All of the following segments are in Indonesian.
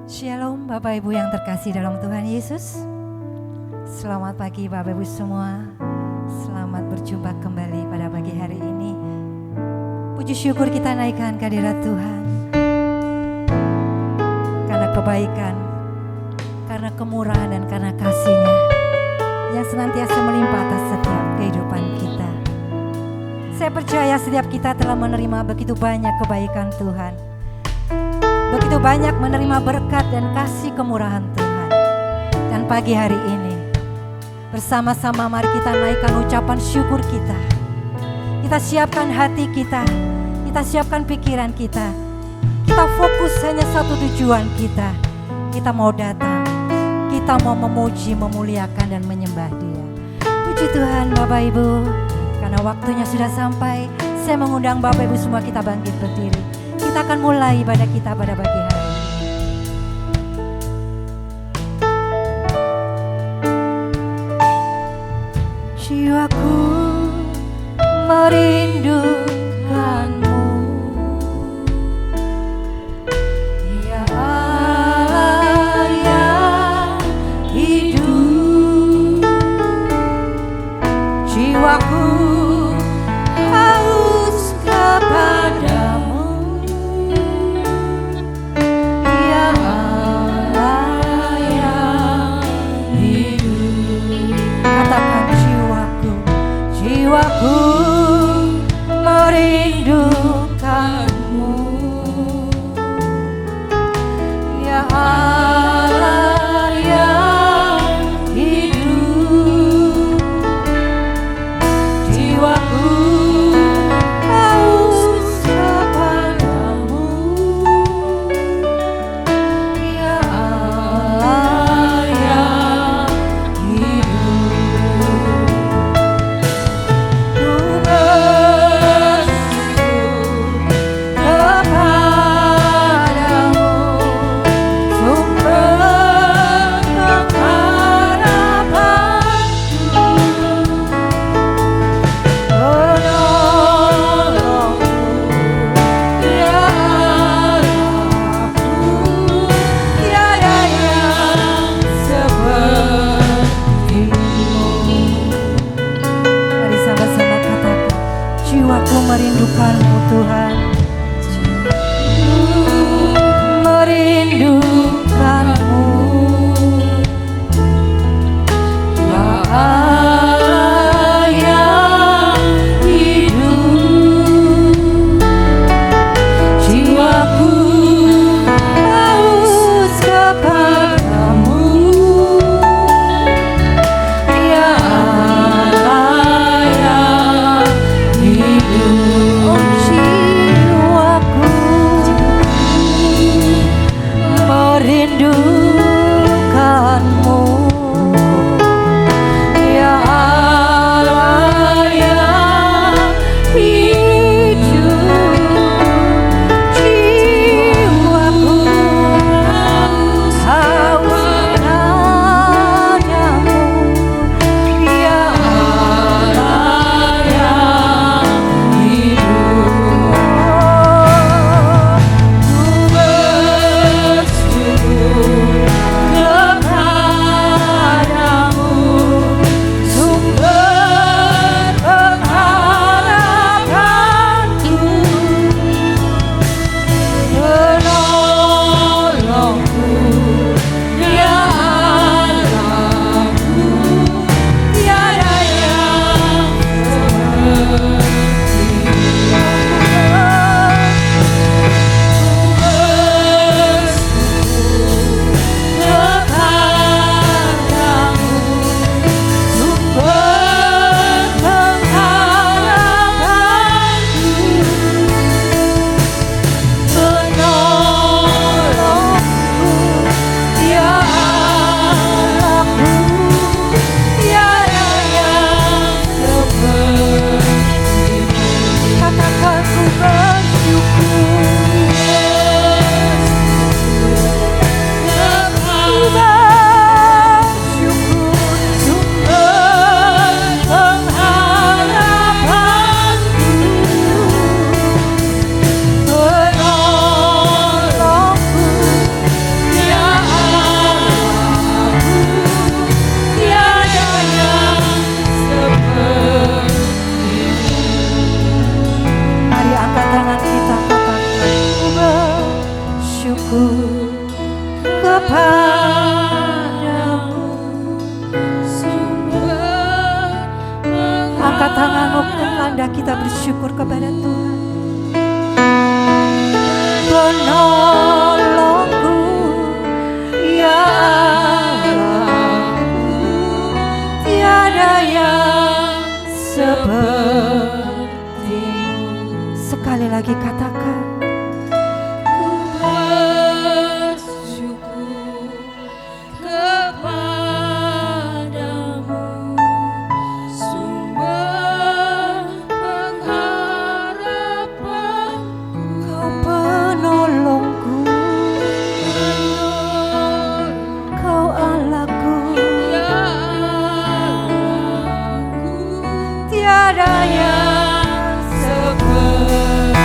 Shalom Bapak Ibu yang terkasih dalam Tuhan Yesus. Selamat pagi Bapak Ibu semua. Selamat berjumpa kembali pada pagi hari ini. Puji syukur kita naikkan kehadirat Tuhan. Karena kebaikan, karena kemurahan dan karena kasih-Nya yang senantiasa melimpah atas setiap kehidupan kita. Saya percaya setiap kita telah menerima begitu banyak kebaikan Tuhan. Begitu banyak menerima berkat dan kasih kemurahan Tuhan. Dan pagi hari ini bersama-sama mari kita naikkan ucapan syukur kita. Kita siapkan hati kita, kita siapkan pikiran kita. Kita fokus hanya satu tujuan kita. Kita mau datang, kita mau memuji, memuliakan dan menyembah Dia. Puji Tuhan Bapak Ibu, karena waktunya sudah sampai. Saya mengundang Bapak Ibu semua kita bangkit berdiri. Kita akan mulai ibadah kita pada pagi hari ini. Jiwaku merindukanmu, ya Allah yang hidup. Jiwaku haus kepadamu, jiwaku merindukanmu, penolongku kepadamu. Angkat tanganmu dan tanda kita bersyukur kepada Tuhan. Penolongku, ya Allahku, tiada yang sepertimu. Sekali lagi katakan, ku bersyukur kepadamu, sumber pengharapanku. Kau penolongku, kau Allahku, ya Allahku, tiada yang sepertimu.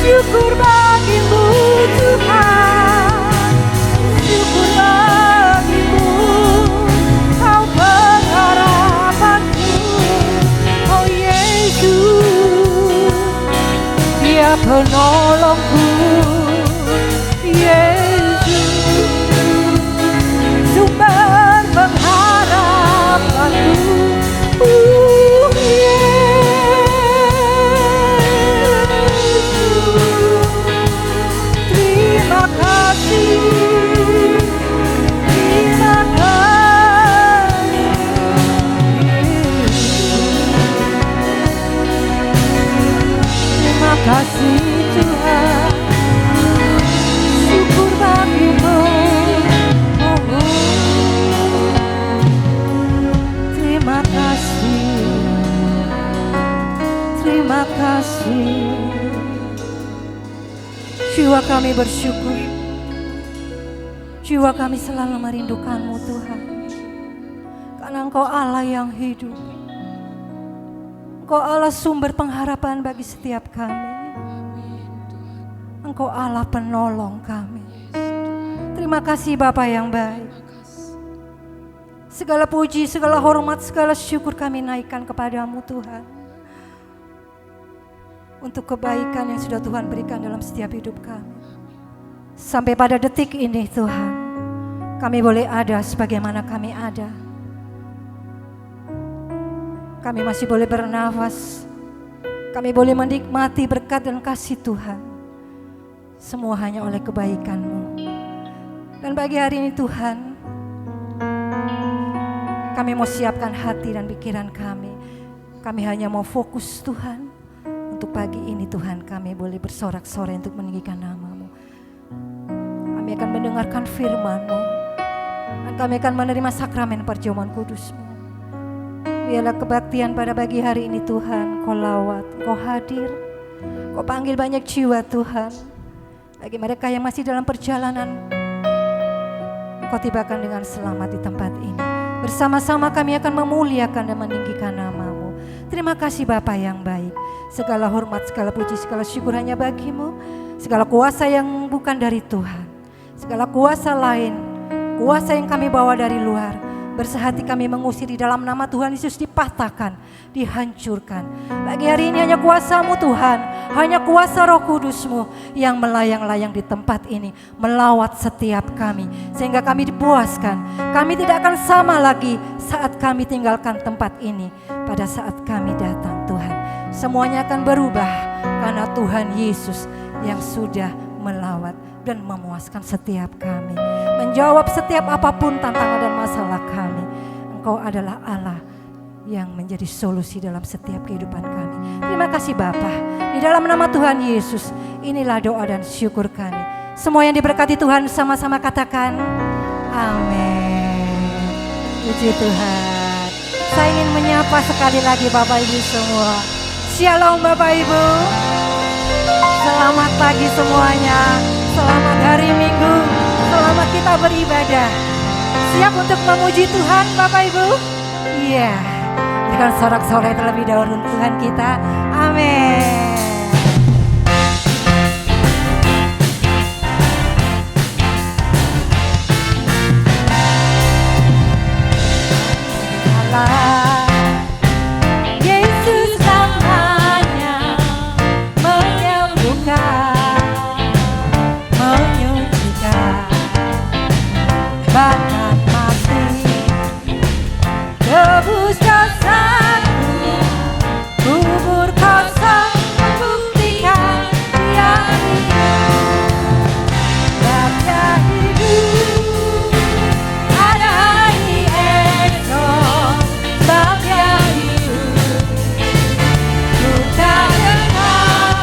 Syukur bagimu Tuhan, syukur bagimu, Kau pengharapanku, oh Yesus, Dia penolongku, Yesus, sumber pengharapanku, kasih Tuhan, syukur bagimu, terima kasih, terima kasih. Jiwa kami bersyukur, jiwa kami selalu merindukanmu Tuhan, karena Engkau Allah yang hidup, Engkau Allah sumber pengharapan bagi setiap kami. Engkau Allah penolong kami. Terima kasih Bapa yang baik. Segala puji, segala hormat, segala syukur kami naikkan kepadamu Tuhan. Untuk kebaikan yang sudah Tuhan berikan dalam setiap hidup kami. Sampai pada detik ini Tuhan, kami boleh ada sebagaimana kami ada. Kami masih boleh bernafas. Kami boleh menikmati berkat dan kasih Tuhan. Semua hanya oleh kebaikan-Mu. Dan bagi hari ini Tuhan, kami mau siapkan hati dan pikiran kami. Kami hanya mau fokus Tuhan. Untuk pagi ini Tuhan kami boleh bersorak-sorai untuk meninggikan nama-Mu. Kami akan mendengarkan firman-Mu. Dan kami akan menerima sakramen perjamuan kudus-Mu. Biarlah kebaktian pada pagi hari ini Tuhan, Kau lawat, Kau hadir. Kau panggil banyak jiwa Tuhan. Bagi mereka yang masih dalam perjalanan, Kau tibakan dengan selamat di tempat ini. Bersama-sama kami akan memuliakan dan meninggikan nama-Mu. Terima kasih Bapa yang baik. Segala hormat, segala puji, segala syukur hanya bagi-Mu. Segala kuasa yang bukan dari Tuhan, segala kuasa lain, kuasa yang kami bawa dari luar, bersehati kami mengusir di dalam nama Tuhan Yesus, dipatahkan, dihancurkan. Bagi hari ini hanya kuasa-Mu Tuhan, hanya kuasa Roh Kudus-Mu yang melayang-layang di tempat ini, melawat setiap kami, sehingga kami dipuaskan. Kami tidak akan sama lagi saat kami tinggalkan tempat ini. Pada saat kami datang Tuhan, semuanya akan berubah karena Tuhan Yesus yang sudah melawat dan memuaskan setiap kami, menjawab setiap apapun tantangan dan masalah kami. Engkau adalah Allah yang menjadi solusi dalam setiap kehidupan kami. Terima kasih Bapa. Di dalam nama Tuhan Yesus, inilah doa dan syukur kami. Semua yang diberkati Tuhan sama-sama katakan amin. Puji Tuhan. Saya ingin menyapa sekali lagi Bapak Ibu semua. Shalom Bapak Ibu. Selamat pagi semuanya. Selamat hari Minggu. Selamat kita beribadah. Siap untuk memuji Tuhan Bapak Ibu? Iya. Berikan sorak-sorai terlebih dahulu Tuhan kita. Amin. Allah, Yesus namanya menyembuhkan, menyucikan, bahkan mati, tebus dosaku, kubur kosong membuktikan Dia hidup, Dia hidup, ada hari esok, sebab Dia hidup, ku tak dengar,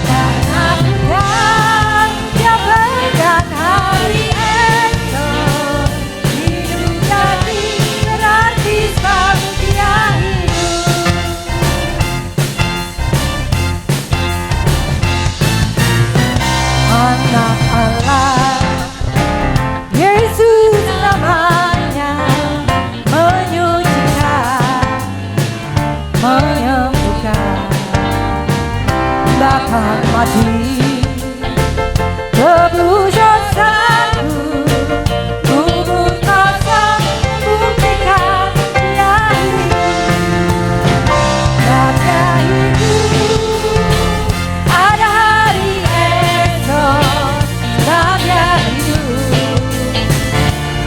karena Tuhan Dia berikan hari esok, hidup jadi berarti sebab Dia hidup. Anak Allah, Yesus namanya, menyucikan, menyembuhkan, bahkan mati, tebus dosaku, kubur kosong membuktikan Dia hidup, Dia hidup, ada hari esok, sebab Dia hidup,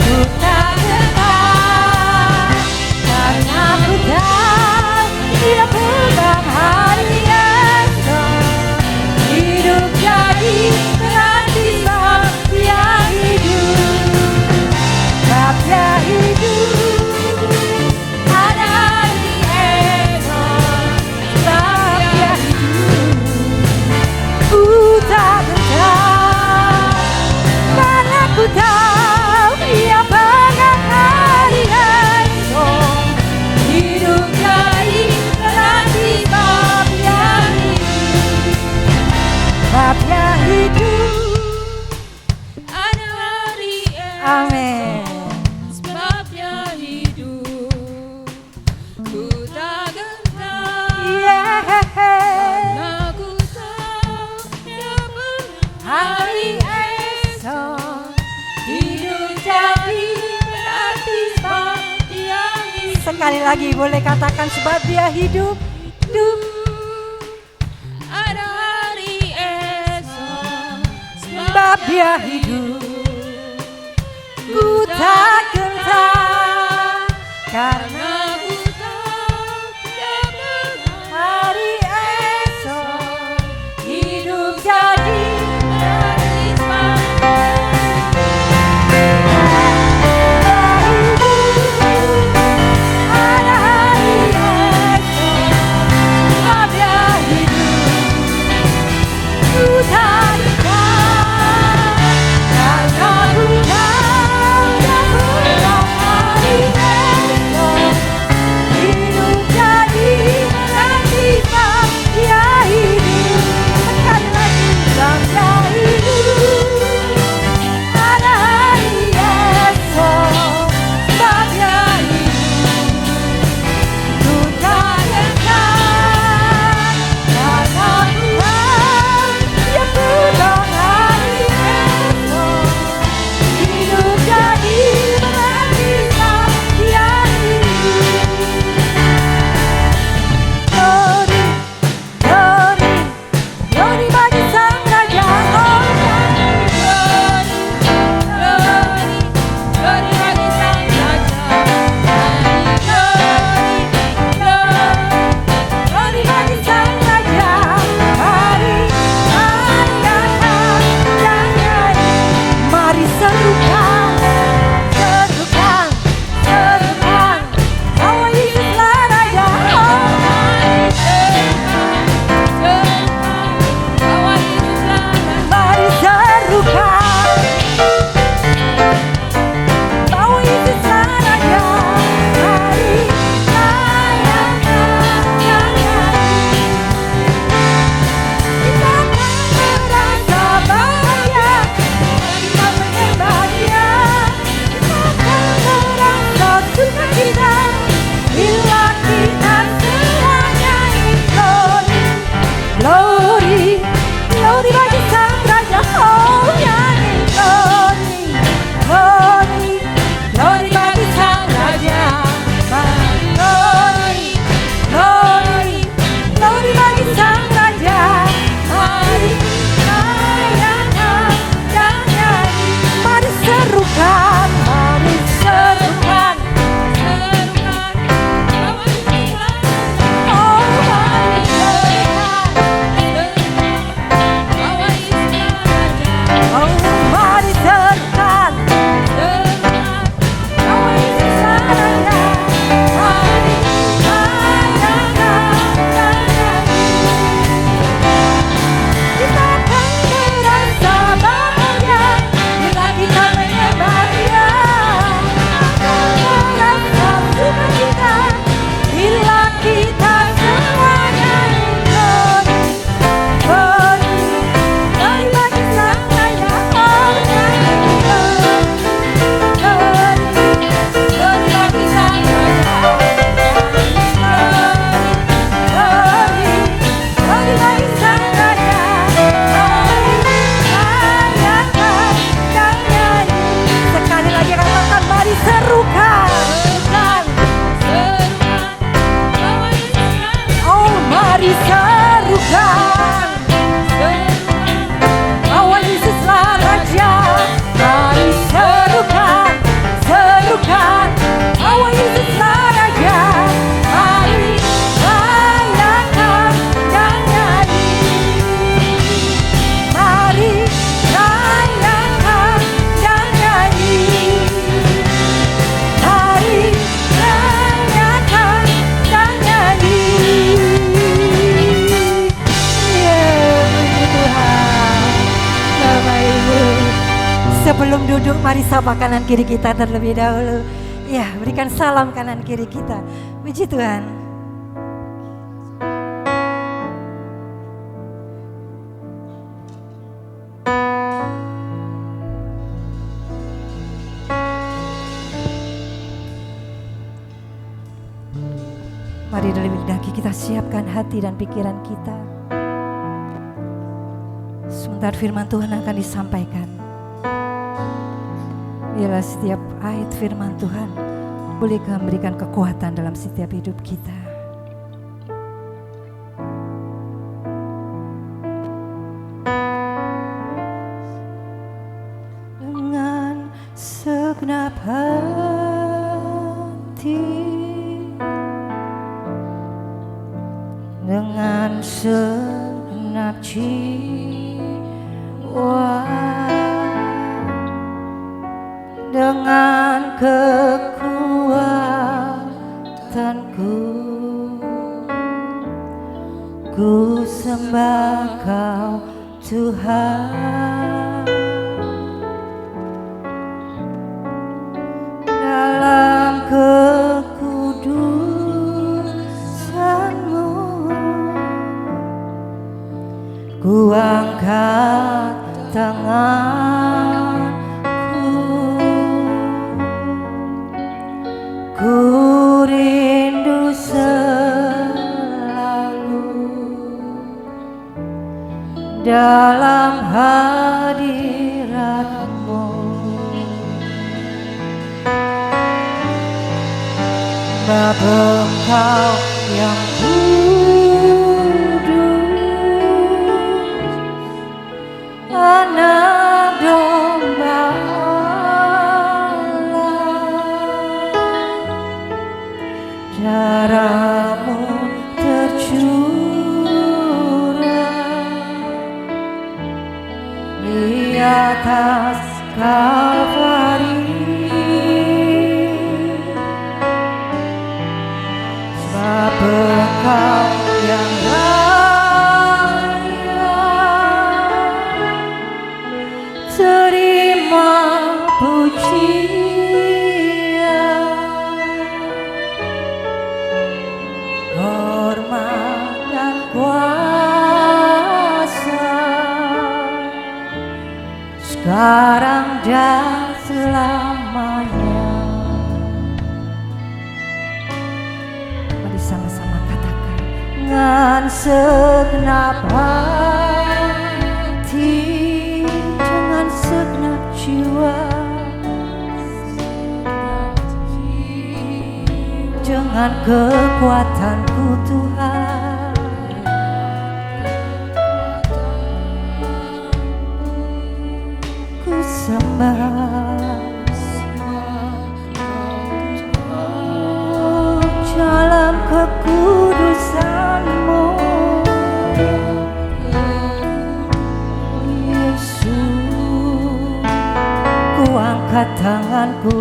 ku tak dengar, karena ku tahu Dia pegang hari esok, hidup jadi berarti sebab Dia hidup, sebab Dia hidup, ada hari esok, sebab Dia hidup, ku tak gentar, karena ku tahu Dia pegang hari esok, hidup jadi berarti sebab Dia hidup, sebab Dia hidup. Ada hari esok, Amin. sebab Dia hidup, ku tak gentar, Yeah. karena ku tahu Dia pegang Hari esok, hidup jadi berarti sebab Dia hidup. sekali lagi boleh katakan sebab Dia hidup, hidup. Ada hari esok, Sebab Dia hidup, ku tak gentar, karena ku tahu Dia pegang hari esok, hidup jadi hari sebab ada hari esok, sebab Dia hidup, ku tak gentar, karena ku tahu Dia pegang hari esok, glory, glory, glory bagi Sang Raja. Oh Glory bagi Sang Raja. glory bagi Sang Raja. Mari rayakan dan nyanyi. Mari serukan, serukan, serukan. Bahwa Yesuslah Raja. Oh, Bahwa Yesuslah Raja. mari serukan, bahwa Yesuslah Raja. Mari rayakan dan nyanyi. Kita akan merasa bahagia, kita menyembah Dia. Kita akan merasa sukacita bila kita sedang nyanyi. Glory, glory, glory bagi Sang Raja. Oh nyanyi glory, glory, glory bagi Sang Raja. Glory, glory, glory bagi Sang Raja. Mari rayakan dan nyanyi. Mari serukan, mari serukan. Bahwa Yesuslah Raja. Oh mari serukan. Bahwa Yesuslah Raja. Oh mari serukan. Bahwa Yesuslah Raja. Mari rayakan dan nyanyi. Kita akan merasa bahagia bila kita menyembah Dia. Akan merasa sukacita bila kita semua nyanyi. Glory, glory bagi Sang Raja. Oh nyanyi glory, glory bagi Sang Raja. Glory, glory bagi Sang Raja. Mari rayakan dan nyanyi. Sekali lagi katakan mari serukan. Bahwa Yesuslah Raja. Oh mari serukan. Bahwa Yesuslah Raja. Mari serukan, serukan. Bahwa Yesuslah Raja. Mari rayakan dan nyanyi. Mari rayakan dan nyanyi. Mari rayakan dan nyanyi. Puji Tuhan, Bapak Ibu. Sebelum duduk, mari sapa kanan kiri kita terlebih dahulu. Ya, berikan salam kanan kiri kita. Puji Tuhan. Mari terlebih dahulu kita siapkan hati dan pikiran kita. Sebentar firman Tuhan akan disampaikan. Biarlah setiap ayat firman Tuhan boleh memberikan kekuatan dalam setiap hidup kita. Dengan segenap hati, dengan segenap jiwa, dengan kekuatanku, ku sembah Kau Tuhan. Dalam kekudusan-Mu ku angkat tanganku, ku rindu selalu dalam hadirat-Mu. Bapa Engkau yang atas Kalvari, sebab Engkau yang raya, terima pujian, hormat dan kuasa sekarang dan selamanya. Mari sama-sama katakan, ngan segenap hati, dengan segenap jiwa, dengan kekuatanku Tuhan, ku sembah. Oh, dalam kekudusan-Mu, Yesus, ku angkat tanganku.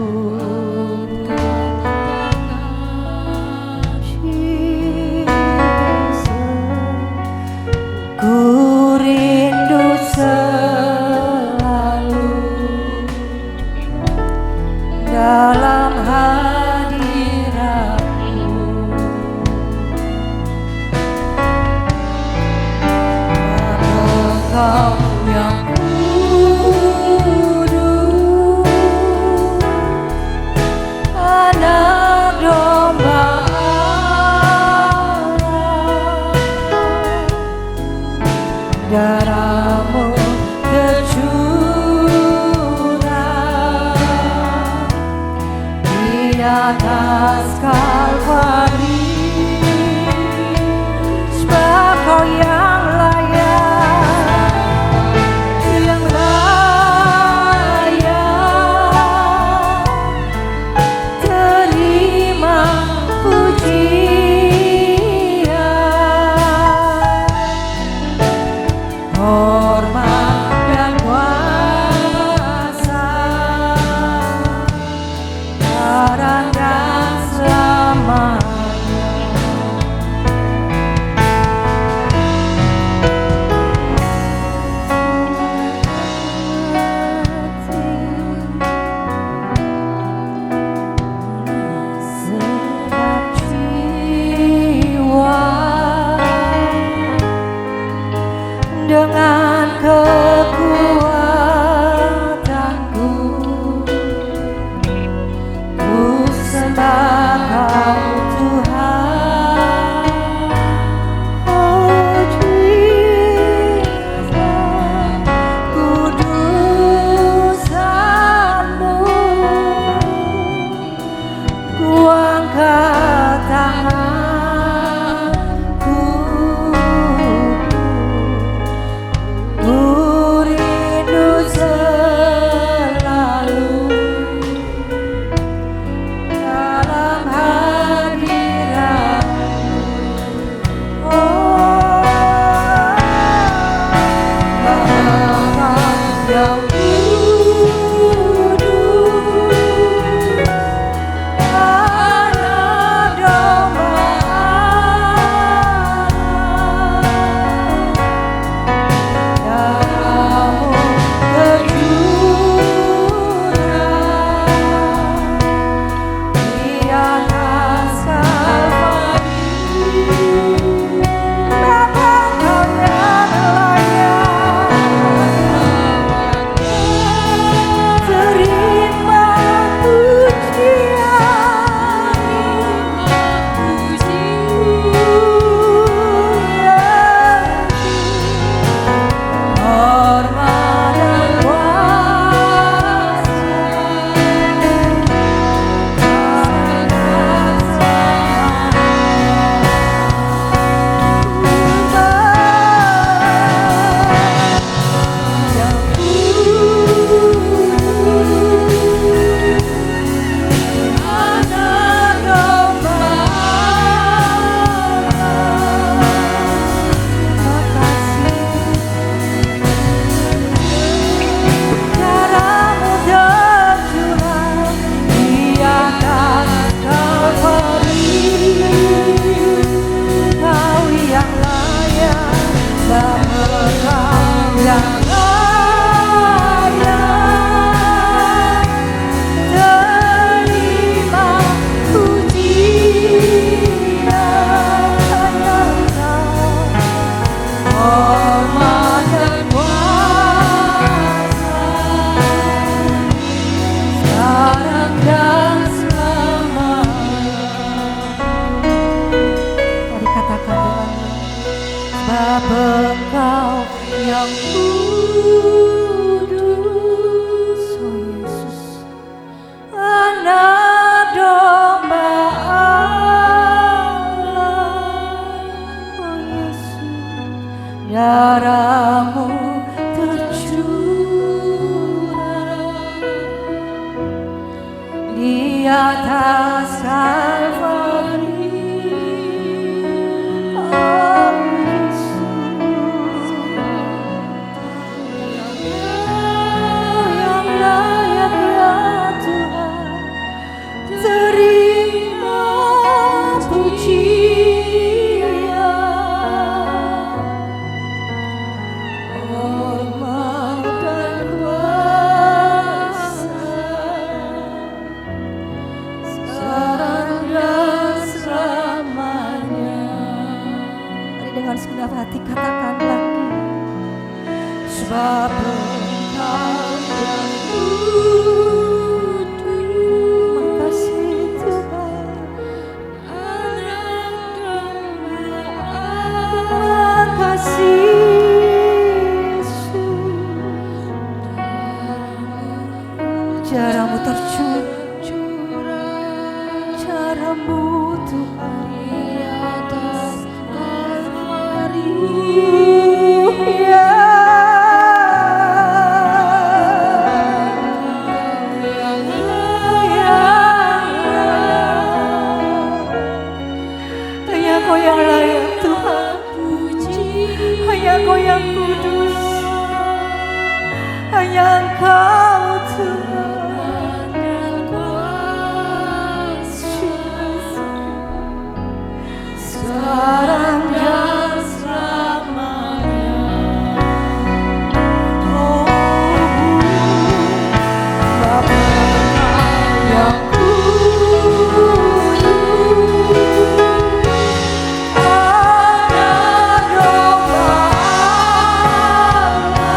Ku rindu selalu dalam hadirat-Mu. Engkau yang kudus, Anak Domba Allah, darah-Mu tercurah di atas Kalvari, sebab Kau yang layak, yang layak, terima pujian, sebab Engkau yang kudus, oh Yesus, Anak Domba Allah, oh Yesus, darah-Mu tercurah di atas Kalvari, oh Yesus, yang layak ya Tuhan, terima pujian, hormat dan kuasa sekarang dan selamanya. Mari dengan segenap hati katakan lagi, sebab Engkau yang kudus. Makasih Tuhan, Anak Domba Allah. Makasih Yesus, darah-Mu tercurah, darah-Mu Tuhan di atas Kalvari, ya. Hanya Kau yang layak Tuhan puji, hanya Kau yang kudus, hanya Engkau Tuhan yang kuasa sekarang dan selamanya. Oh Bapa yang kudus, Anak Domba Allah,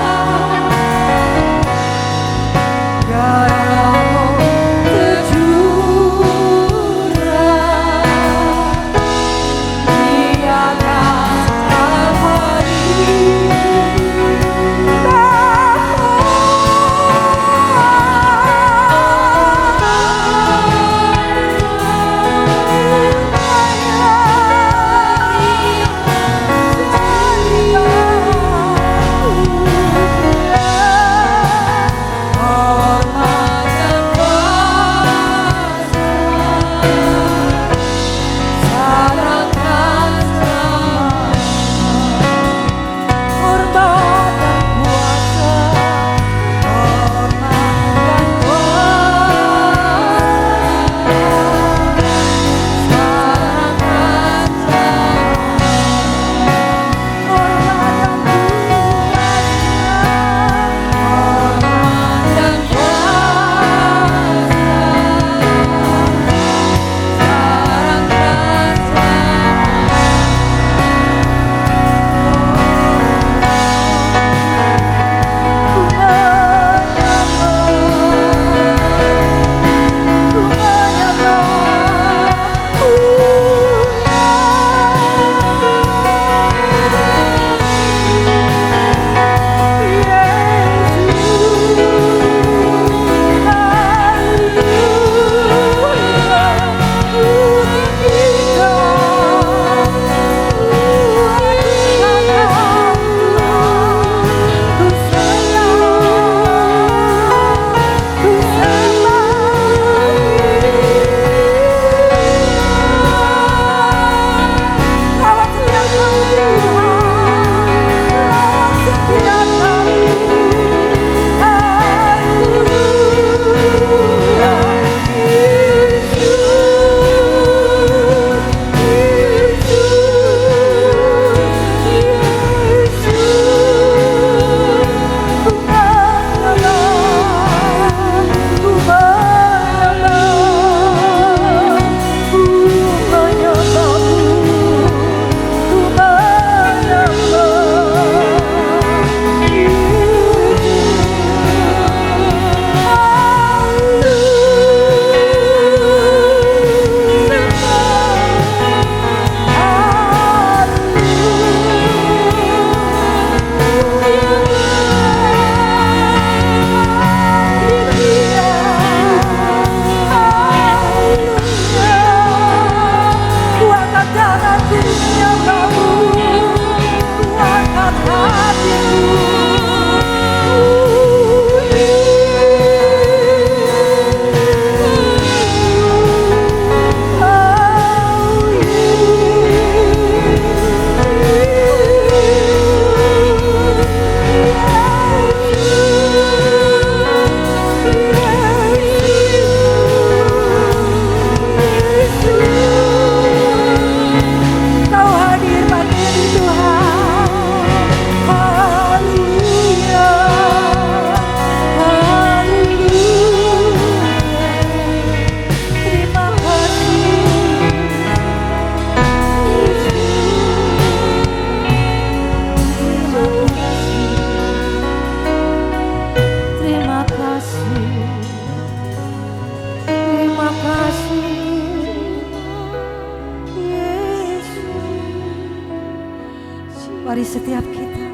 Mari setiap kita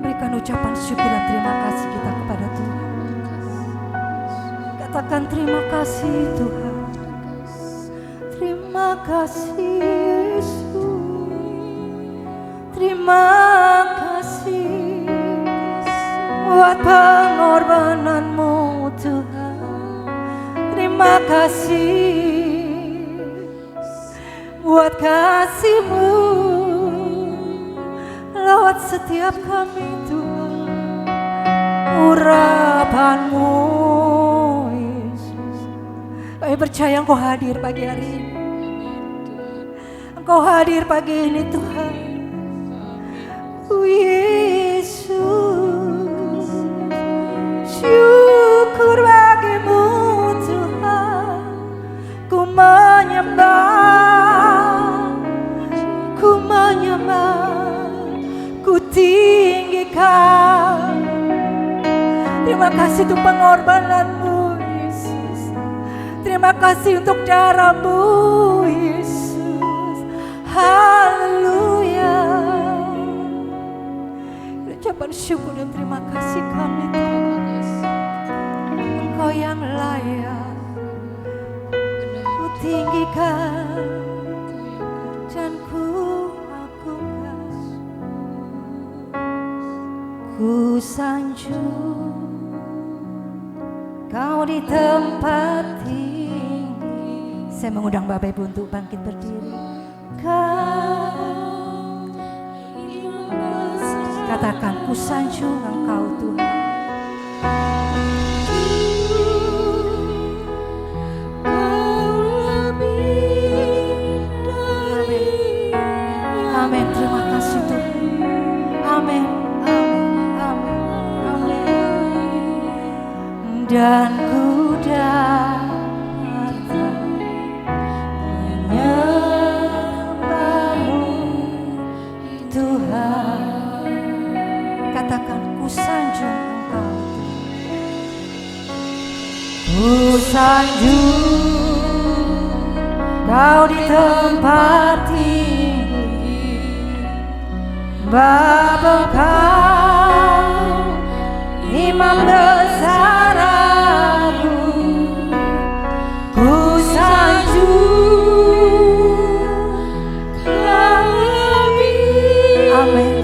berikan ucapan syukur dan terima kasih kita kepada Tuhan. Katakan terima kasih Tuhan. Terima kasih Yesus. Terima kasih buat pengorbananmu Tuhan. Terima kasih buat kasih-Mu lewat setiap kami Tuhan. Urapan-Mu Yesus. Kami percaya Engkau hadir pagi hari ini. Engkau hadir pagi ini Tuhan. Yesus, syukur bagimu Tuhan. Ku menyembah, ku tinggikan. Terima kasih untuk pengorbanan-Mu Yesus. Terima kasih untuk darah-Mu Yesus. Haleluya. Ucapan syukur dan terima kasih kami Tuhan. Engkau yang layak ku tinggikan dan ku agungkan. Ku sanjung Kau di tempat tinggi. Saya mengundang Bapak Ibu untuk bangkit berdiri. Kau katakan ku sanjung Engkau Tuhan. Amin. Terima kasih Tuhan. Amin. Dan ku datang menyembah-Mu Tuhan. Katakan ku sanjung Engkau. Ku sanjung Kau di tempat tinggi. Bapa Kau Imam besar aku. Ku sanjung Kau lebih. Amin.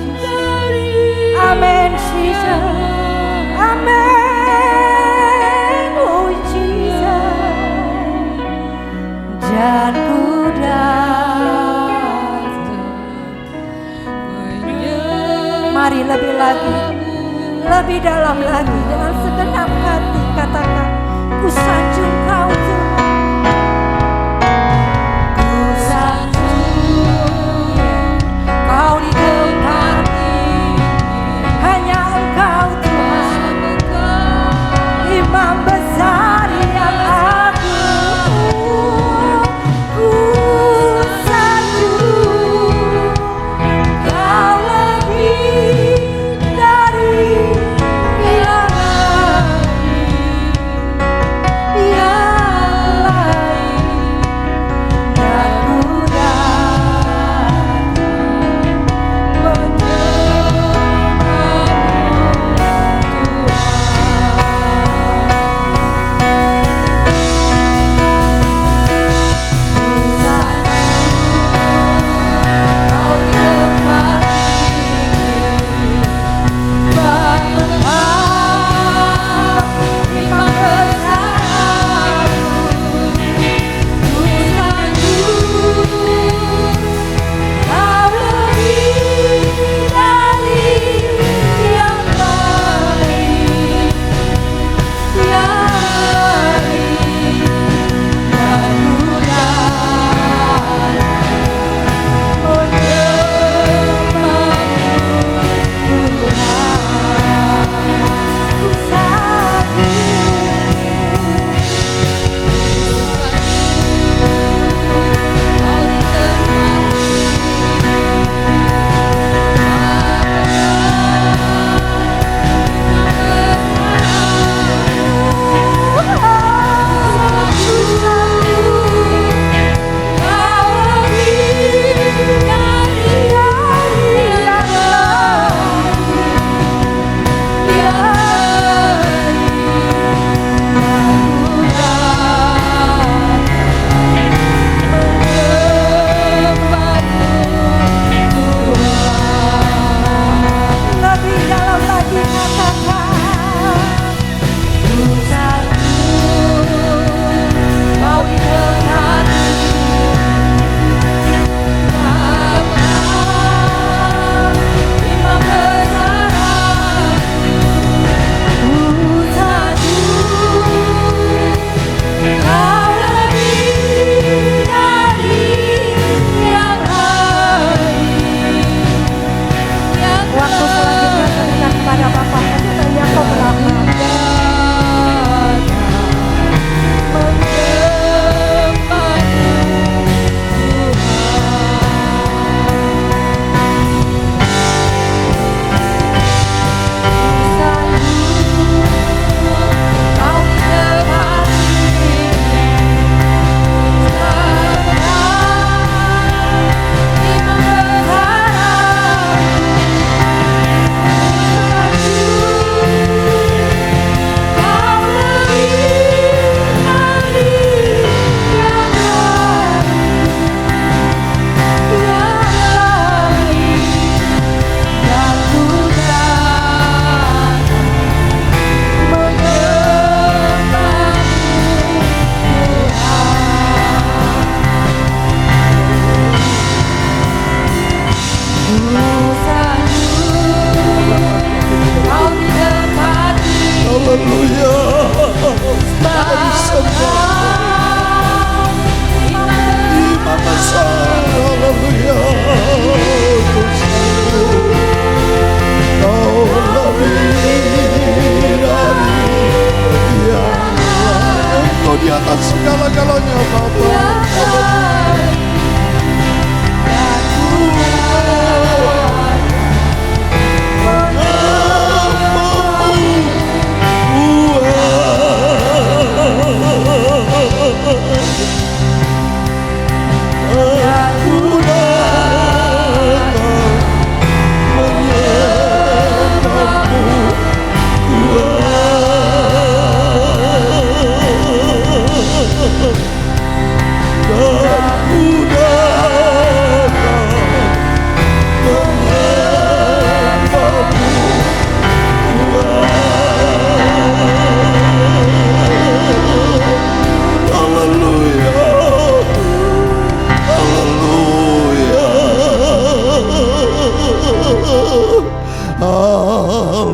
Amin Jesus. Amin. Oh Jesus. Dan ku datang. Mari lebih lagi, lebih dalam lagi, dengan segenap hati katakan ku sanjung Kau Tuhan. Ku sanjung Kau di tempat tinggi. Hanya Engkau Tuhan, Imam besar yang agung. Ku sanjung Kau lebih dari yang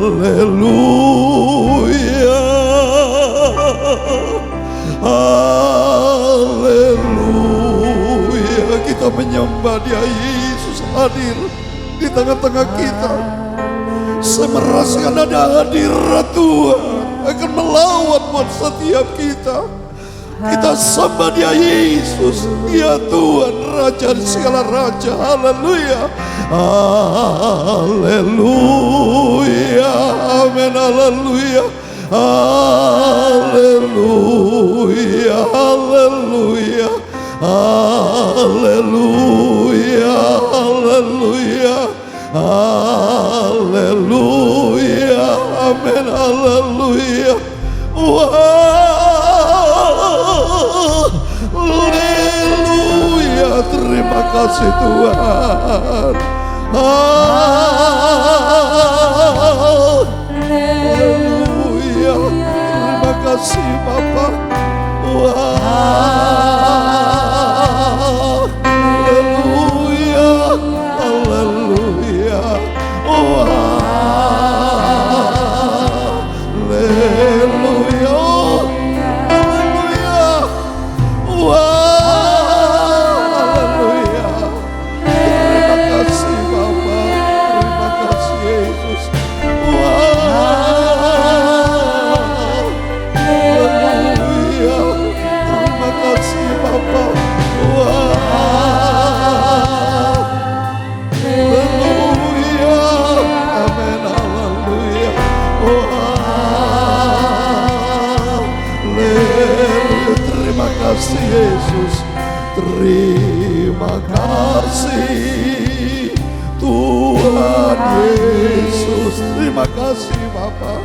Haleluya, haleluya. Kita menyembah Dia. Yesus hadir di tengah-tengah kita. Saya merasakan ada hadirat Tuhan akan melawat buat setiap kita. Kita sembah Dia Yesus, Dia Tuhan, Raja di segala raja. Haleluya, haleluya, amin, haleluya, haleluya, haleluya, haleluya, haleluya, haleluya, amin, haleluya. Haleluya, terima kasih Tuhan. Haleluya, terima kasih Bapa. Haleluya, haleluya, haleluya, haleluya, haleluya. Terima kasih Bapa, terima kasih Yesus. Haleluya, terima kasih Bapa. Haleluya, amin, haleluya. Haleluya, terima kasih Yesus. Terima kasih Tuhan Yesus. Terima kasih Bapa.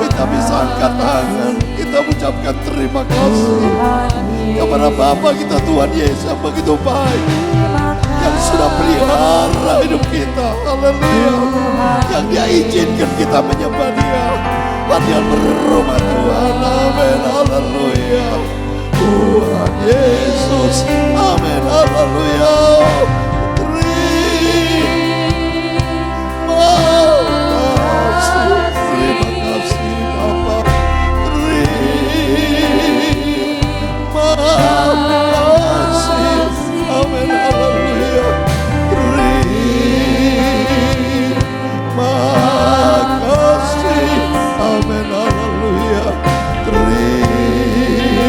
Kita bisa angkat tangan, kita ucapkan terima kasih kepada Bapa kita Tuhan Yesus yang begitu baik, yang sudah pelihara hidup kita. Haleluya, yang Dia izinkan kita menyembah Dia. Dia berumah Tuhan, amin, haleluya. Tuhan Yesus, amin, haleluya. Terima kasih Bapa. Terima kasih, amin, haleluya. Terima kasih, amin, haleluya. Terima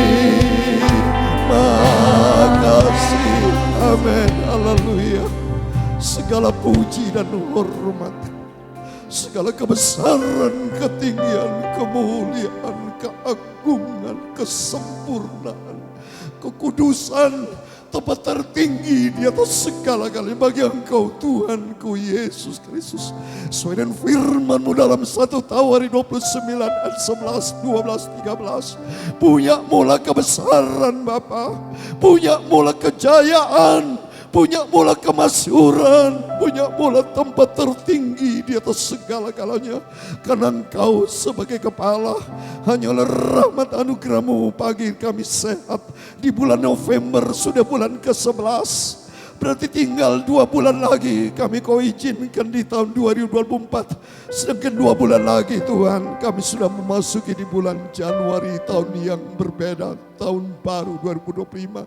kasih, amin, haleluya. Segala puji dan hormat, segala kebesaran, ketinggian, kemuliaan, keagungan, kesempurnaan, kekudusan, tempat tertinggi di atas segala-galanya bagi Engkau Tuhanku Yesus Kristus. Sesuai dengan firman-Mu dalam 1 Tawari 29 ayat 11, 12, 13. Punya-Mu lah kebesaran Bapa, Punya-Mu lah kejayaan, Punya-Mu lah kemasyhuran, Punya-Mu lah tempat tertinggi di atas segala-galanya. Karena Engkau sebagai kepala, hanyalah rahmat anugerah-Mu pagi kami sehat. Di bulan November sudah bulan ke-11. Berarti tinggal 2 bulan lagi kami Kau izinkan di tahun 2024. Sedangkan 2 bulan lagi Tuhan, kami sudah memasuki di bulan Januari tahun yang berbeda, tahun baru 2025.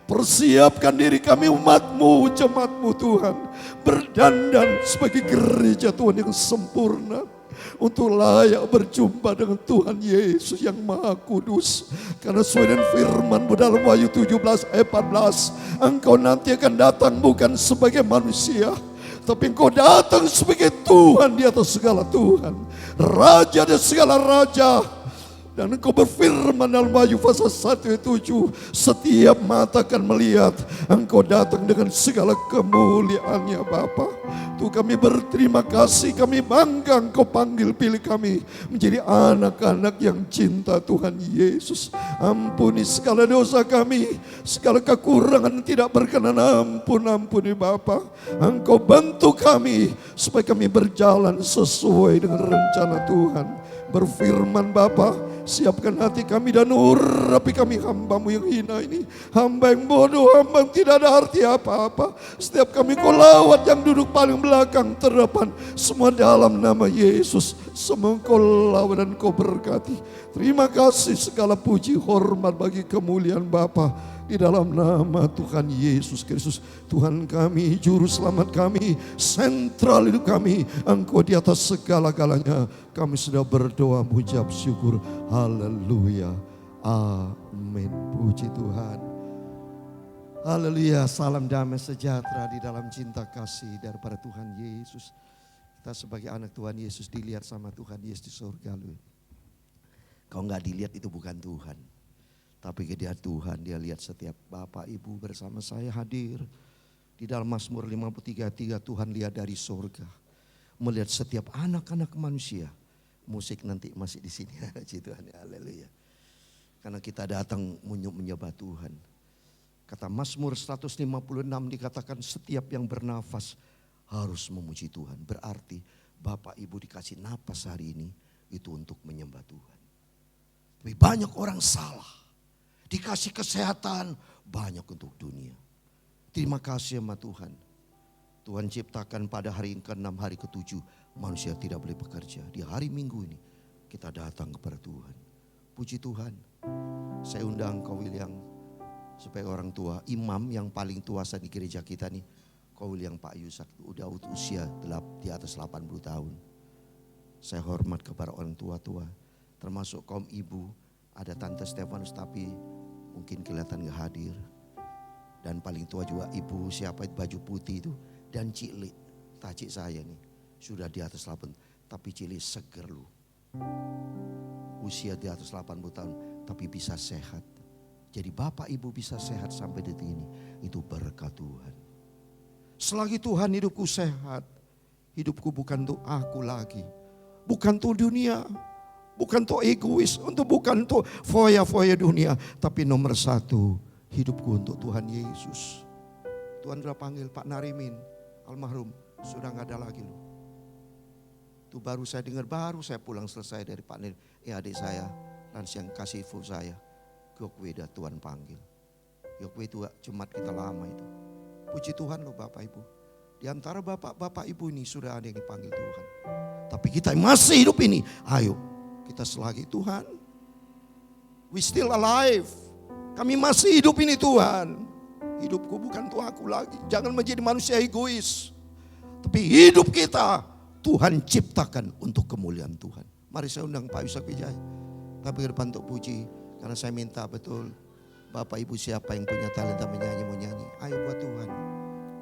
Persiapkan diri kami umat-Mu, jemaat-Mu Tuhan, berdandan sebagai gereja Tuhan yang sempurna, untuk layak berjumpa dengan Tuhan Yesus yang Maha Kudus. Karena sesuai dengan firman-Mu dalam Wahyu 17 ayat 14, Engkau nanti akan datang bukan sebagai manusia, tapi Engkau datang sebagai Tuhan di atas segala Tuhan, Raja dan segala raja. Dan Engkau berfirman dalam Wahyu pasal 1 ayat 7, setiap mata akan melihat Engkau datang dengan segala kemuliaan-Nya Bapa. Tuh kami berterima kasih, kami bangga Engkau panggil pilih kami menjadi anak-anak yang cinta Tuhan Yesus. Ampuni segala dosa kami, segala kekurangan tidak berkenan, ampuni Bapa. Engkau bantu kami supaya kami berjalan sesuai dengan rencana Tuhan. Berfirman Bapa, Siapkan hati kami dan urapi kami hamba-Mu yang hina ini. Hamba yang bodoh, hamba yang tidak ada arti apa-apa. Setiap kami Kau lawat yang duduk paling belakang, terdepan. Semua dalam nama Yesus. Semua Kau lawat dan Kau berkati. Terima kasih, segala puji hormat bagi kemuliaan Bapa. Di dalam nama Tuhan Yesus Kristus, Tuhan kami, Juru Selamat kami, sentral hidup kami, Engkau di atas segala-galanya. Kami sudah berdoa mengucap syukur. Haleluya. Amin. Puji Tuhan. Haleluya. Salam damai sejahtera di dalam cinta kasih daripada Tuhan Yesus. Kita sebagai anak Tuhan Yesus dilihat sama Tuhan Yesus di surga. Kalau nggak dilihat itu bukan Tuhan. Tapi dia Tuhan, dia lihat setiap Bapak Ibu bersama saya hadir. Di dalam Mazmur 53:3 Tuhan lihat dari surga. Melihat setiap anak-anak manusia. Musik nanti masih di sini. Tuhan, haleluya. Karena kita datang menyembah Tuhan. Kata Mazmur 156 dikatakan setiap yang bernafas harus memuji Tuhan. Berarti Bapak Ibu dikasih napas hari ini itu untuk menyembah Tuhan. Tapi banyak orang salah. Dikasih kesehatan banyak untuk dunia. Terima kasih sama Tuhan. Tuhan ciptakan pada hari ke-6, hari ke-7 manusia tidak boleh bekerja. Di hari Minggu ini kita datang kepada Tuhan. Puji Tuhan. Saya undang kau William supaya orang tua, imam yang paling tua di gereja kita nih, kau William Pak Yusak, udah usia di atas 80 tahun. Saya hormat kepada orang tua-tua, termasuk kaum ibu. Ada Tante Stefanus tapi mungkin kelihatan gak hadir. Dan paling tua juga ibu siapa itu baju putih itu. Dan Cili, tacik saya nih. Sudah di atas 80, tapi Cili seger lu. Usia di atas 80 tahun, tapi bisa sehat. Jadi Bapak Ibu bisa sehat sampai detik ini. Itu berkat Tuhan. Selagi Tuhan hidupku sehat. Hidupku bukan untuk aku lagi. Bukan untuk dunia. Bukan untuk egois, bukan untuk foya-foya dunia. Tapi nomor satu, hidupku untuk Tuhan Yesus. Tuhan sudah panggil Pak Narimin, almarhum, sudah gak ada lagi loh. Itu baru saya dengar, baru saya pulang selesai dari Pak Narimin. Adik saya, lansia yang kasih info saya, Yokweda Tuhan panggil. Yokwe itu Jumat kita lama itu. Puji Tuhan loh Bapak Ibu. Di antara Bapak Ibu ini sudah ada yang dipanggil Tuhan. Tapi kita masih hidup ini, ayo. Kita selagi Tuhan, we still alive. Kami masih hidup ini Tuhan. Hidupku bukan untuk aku lagi. Jangan menjadi manusia egois. Tapi hidup kita Tuhan ciptakan untuk kemuliaan Tuhan. Mari saya undang Pak Yusak Wijaya. Tapi ke depan untuk puji. Karena saya minta betul Bapak Ibu siapa yang punya talenta menyanyi mau nyanyi. Ayo buat Tuhan.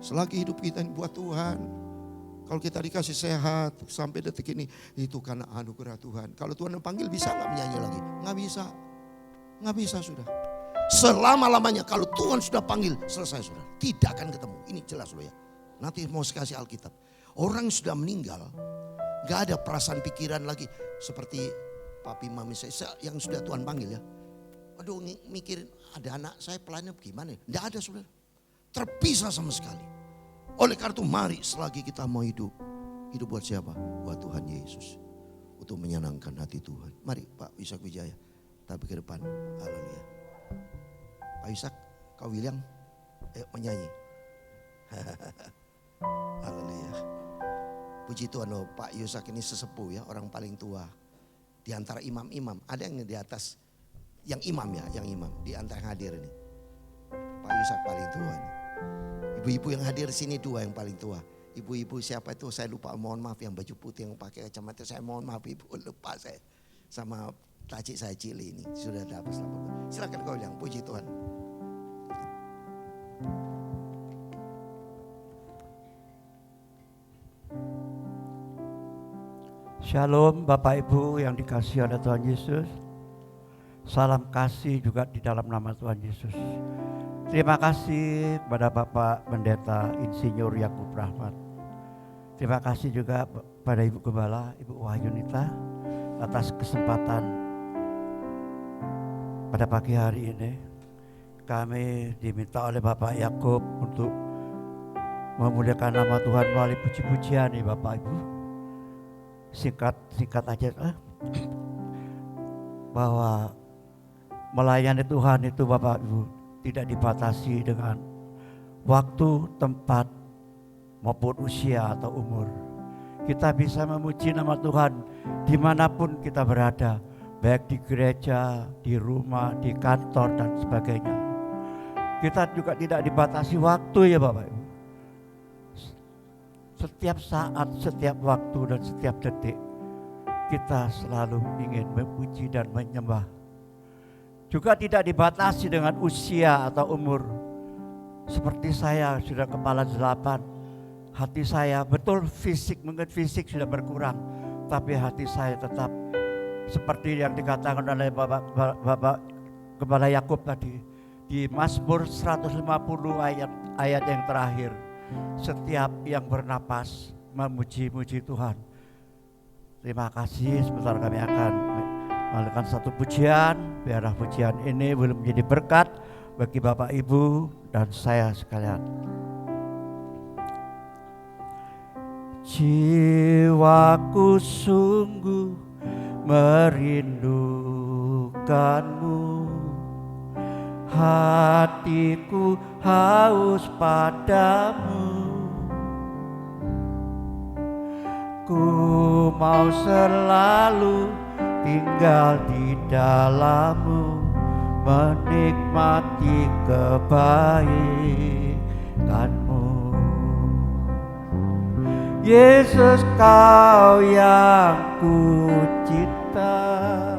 Selagi hidup kita buat Tuhan. Kalau kita dikasih sehat sampai detik ini, itu karena anugerah Tuhan. Kalau Tuhan panggil bisa gak menyanyi lagi? Gak bisa. Gak bisa sudah. Selama-lamanya kalau Tuhan sudah panggil, selesai sudah. Tidak akan ketemu. Ini jelas loh ya. Nanti mau kasih Alkitab. Orang sudah meninggal, gak ada perasaan pikiran lagi. Seperti papi mami saya yang sudah Tuhan panggil ya. Aduh mikirin ada anak saya pelannya gimana. Gak ada saudara. Terpisah sama sekali. Oleh karena itu mari selagi kita mau hidup. Hidup buat siapa? Buat Tuhan Yesus. Untuk menyenangkan hati Tuhan. Mari Pak Yusak Wijaya. Tapi ke depan. Haleluya. Pak Yusak, kau William. Ayo menyanyi. Haleluya. Puji Tuhan loh, Pak Yusak ini sesepuh ya. Orang paling tua. Di antara imam-imam. Ada yang di atas. Yang imam ya, yang imam. Di antara yang hadir ini. Pak Yusak paling tua nih. Ibu-ibu yang hadir di sini dua yang paling tua. Ibu-ibu siapa itu saya lupa, mohon maaf yang baju putih yang pakai kacamata saya mohon maaf ibu lupa saya. Sama tacik saya Cili ini sudah dapat selamat. Silakan kau yang puji Tuhan. Shalom Bapak Ibu yang dikasihi oleh Tuhan Yesus. Salam kasih juga di dalam nama Tuhan Yesus. Terima kasih kepada Bapak Pendeta Insinyur Yakub Rahmat. Terima kasih juga pada Ibu Gembala, Ibu Wahyunita atas kesempatan pada pagi hari ini. Kami diminta oleh Bapak Yakub untuk memuliakan nama Tuhan melalui puji-pujian nih Bapak Ibu. Singkat aja. bahwa melayani Tuhan itu Bapak Ibu tidak dibatasi dengan waktu, tempat, maupun usia atau umur. Kita bisa memuji nama Tuhan dimanapun kita berada, baik di gereja, di rumah, di kantor, dan sebagainya. Kita juga tidak dibatasi waktu ya Bapak Ibu. Setiap saat, setiap waktu, dan setiap detik kita selalu ingin memuji dan menyembah. Juga tidak dibatasi dengan usia atau umur. Seperti saya sudah kepala 8, hati saya betul mungkin fisik sudah berkurang, tapi hati saya tetap seperti yang dikatakan oleh Bapak Gembala Yakub tadi di Mazmur 150 ayat yang terakhir. Setiap yang bernapas memuji-muji Tuhan. Terima kasih. Sebentar kami akan melakukan satu pujian. Biarlah pujian ini boleh menjadi berkat bagi Bapak Ibu dan saya sekalian. Jiwaku sungguh merindukanmu, hatiku haus padamu. Ku mau selalu tinggal di dalammu, menikmati kebaikanmu. Yesus, Kau yang ku cinta,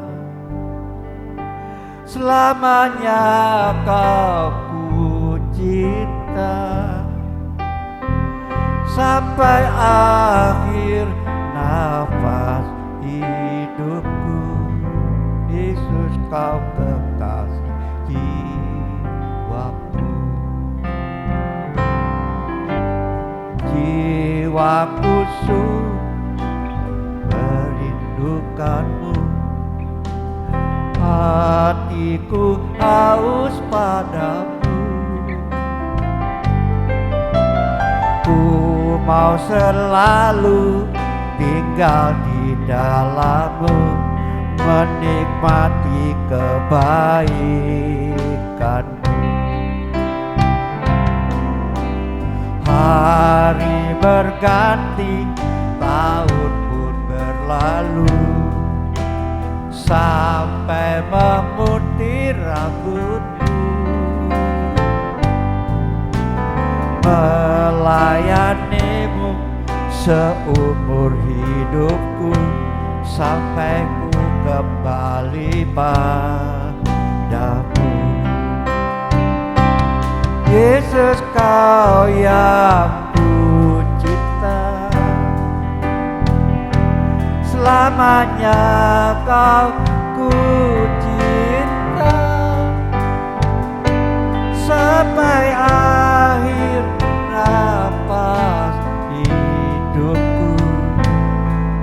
selamanya Kau ku cinta, sampai akhir nafas hidupku. Yesus, Kau kekasih jiwaku. Jiwaku sungguh merindukanmu, hatiku haus padamu. Ku mau selalu tinggal di dalammu, menikmati kebaikanmu. Hari berganti, tahun pun berlalu, sampai memutih rambutku. Melayanimu seumur hidupku, sampai ku kembali padamu. Yesus, Kau yang ku cinta, selamanya Kau ku cinta, sampai akhir nafas hidupku.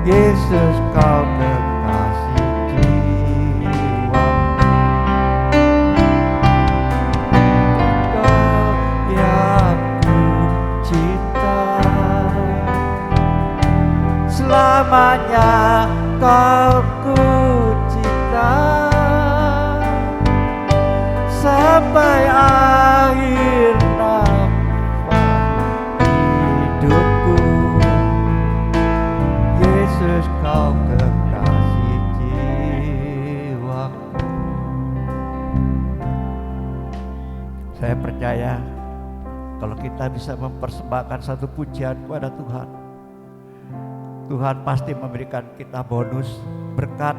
Yesus, Kau kekasih jiwa, Kau yang ku cinta, selamanya Kau ku cinta, sampai akhir nafas hidupku. Yesus, Kau kekasih jiwaku. Saya percaya kalau kita bisa mempersembahkan satu pujian kepada Tuhan, Tuhan pasti memberikan kita bonus berkat.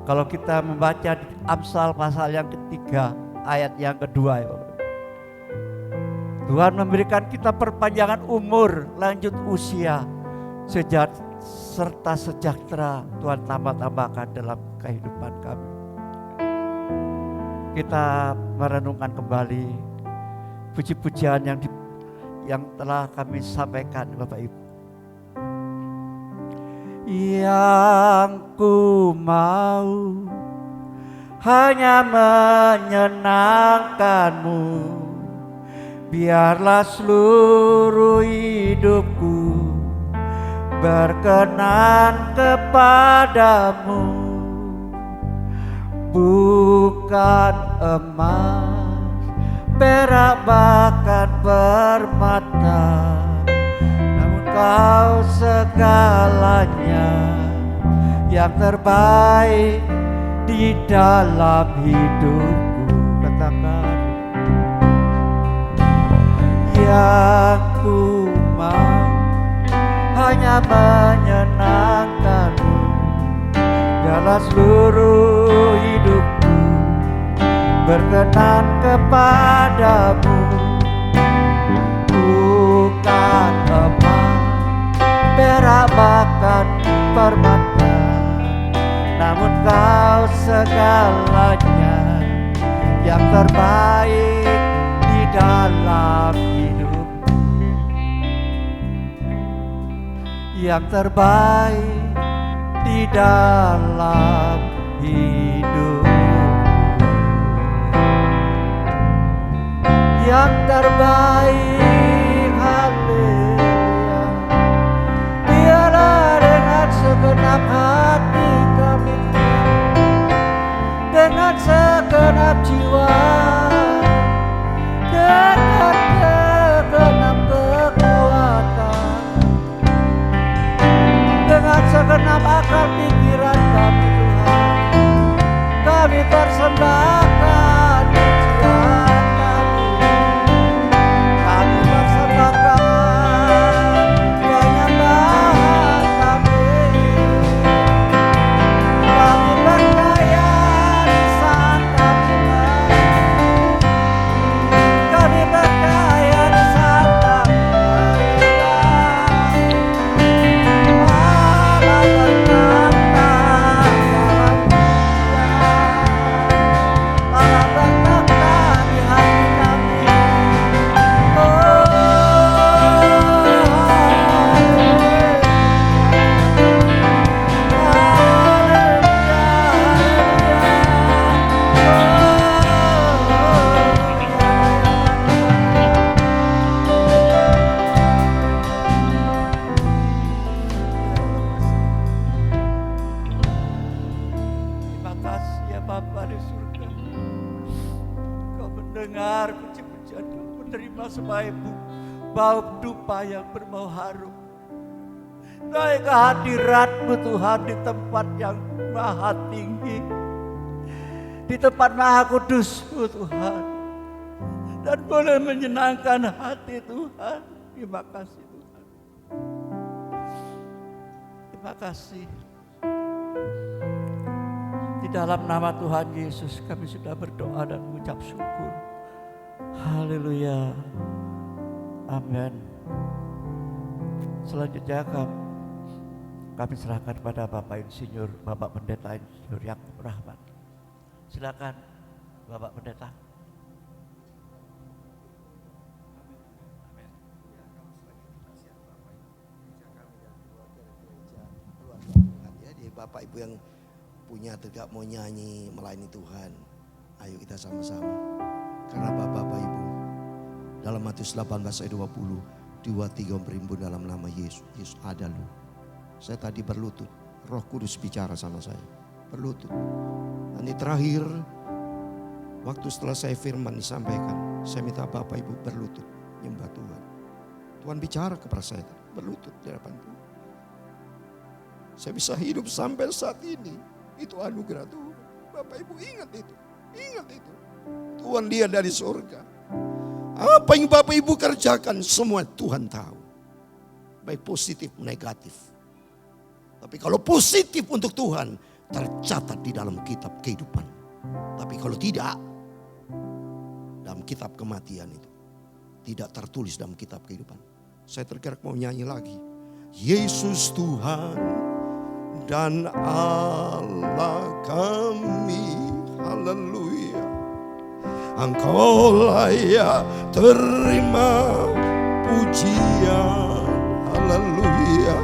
Kalau kita membaca Amsal pasal yang ketiga ayat yang kedua, ya Bapak. Tuhan memberikan kita perpanjangan umur, lanjut usia, serta sejahtera Tuhan tambah-tambahkan dalam kehidupan kami. Kita merenungkan kembali puji-pujian yang telah kami sampaikan Bapak Ibu. Yang ku mau hanya menyenangkanmu, biarlah seluruh hidupku berkenan kepadamu. bukan emas, perak bahkan permata, namun Kau segalanya, yang terbaik di dalam hidupku. Katakan, yang ku mau hanya menyenangkan-Mu dalam seluruh hidupku, berkenan kepadamu. Bukan emas, perak bahkan permata, namun Kau segalanya, yang terbaik di dalam hidupku, yang terbaik di dalam hidupku, yang terbaik. Haleluya. Biarlah dengan segenap hati kami, dengan segenap jiwa, dengan segenap kekuatan, dengan segenap akal pikiran kami Tuhan, kami persembahkan ujian kami, kami persembahkan penyembahan kami percaya di Santa Tuhan, kami percaya di Santa bau dupa yang berbau harum. Naik kehadirat-Mu Tuhan di tempat yang maha tinggi, di tempat maha kudus-Mu Tuhan, dan boleh menyenangkan hati Tuhan. Terima kasih Tuhan. Terima kasih. Di dalam nama Tuhan Yesus kami sudah berdoa dan mengucap syukur. Haleluya. Amin. Selanjutnya kami serahkan pada Bapak Insinyur, Bapak Pendeta Insinyur Yakub Rahmat. Silakan Bapak Pendeta. Jadi Bapak Ibu yang punya tegak mau nyanyi melayani Tuhan, ayo kita sama-sama. Karena Bapak Ibu, dalam Matius 18 ayat 20, 2-3 berimbun dalam nama Yesus. Yesus ada lu. Saya tadi berlutut, Roh Kudus bicara sama saya, berlutut. Nanti terakhir, waktu setelah saya firman disampaikan, saya minta Bapak Ibu berlutut, nyembah Tuhan. Tuhan bicara kepada saya, berlutut di hadapan Tuhan. Saya bisa hidup sampai saat ini, itu anugerah Tuhan. Bapak Ibu ingat itu, ingat itu. Tuhan lihat dari surga. Apa yang Bapak Ibu kerjakan semua Tuhan tahu. Baik positif negatif. Tapi kalau positif untuk Tuhan tercatat di dalam kitab kehidupan. Tapi kalau tidak, dalam kitab kematian itu tidak tertulis dalam kitab kehidupan. Saya tergerak mau nyanyi lagi. Yesus Tuhan dan Allah kami. Haleluya. Engkau layak terima pujian, haleluya,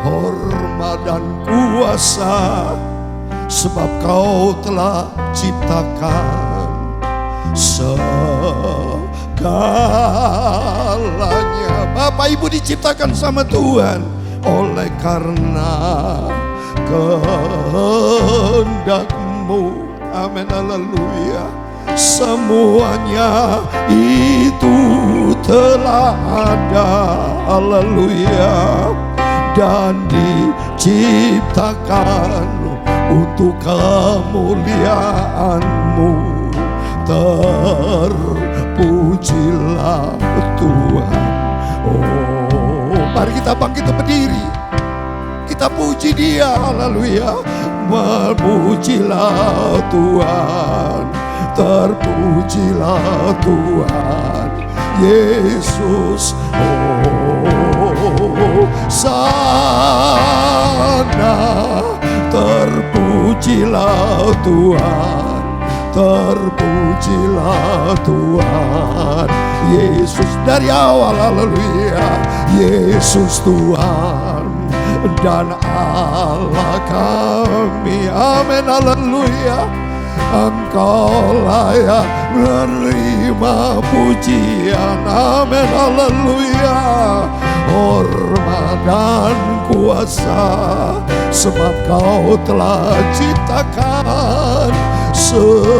hormat dan kuasa, sebab Kau telah ciptakan segalanya. Bapak Ibu diciptakan sama Tuhan, oleh karena kehendak-Mu Amin, haleluya. Semuanya itu telah ada, haleluya, dan diciptakan untuk kemuliaan-Mu. Terpujilah Tuhan. Oh, mari kita bangkit berdiri. Kita puji Dia, haleluya. Memujilah Tuhan, terpujilah Tuhan Yesus. Oh, sana terpujilah Tuhan, terpujilah Tuhan Yesus. Dari awal, haleluya, Yesus Tuhan dan Allah kami. Amin, haleluya. Engkau layak menerima pujian. Amin, haleluya. Hormat dan kuasa, sebab Kau telah ciptakan segala.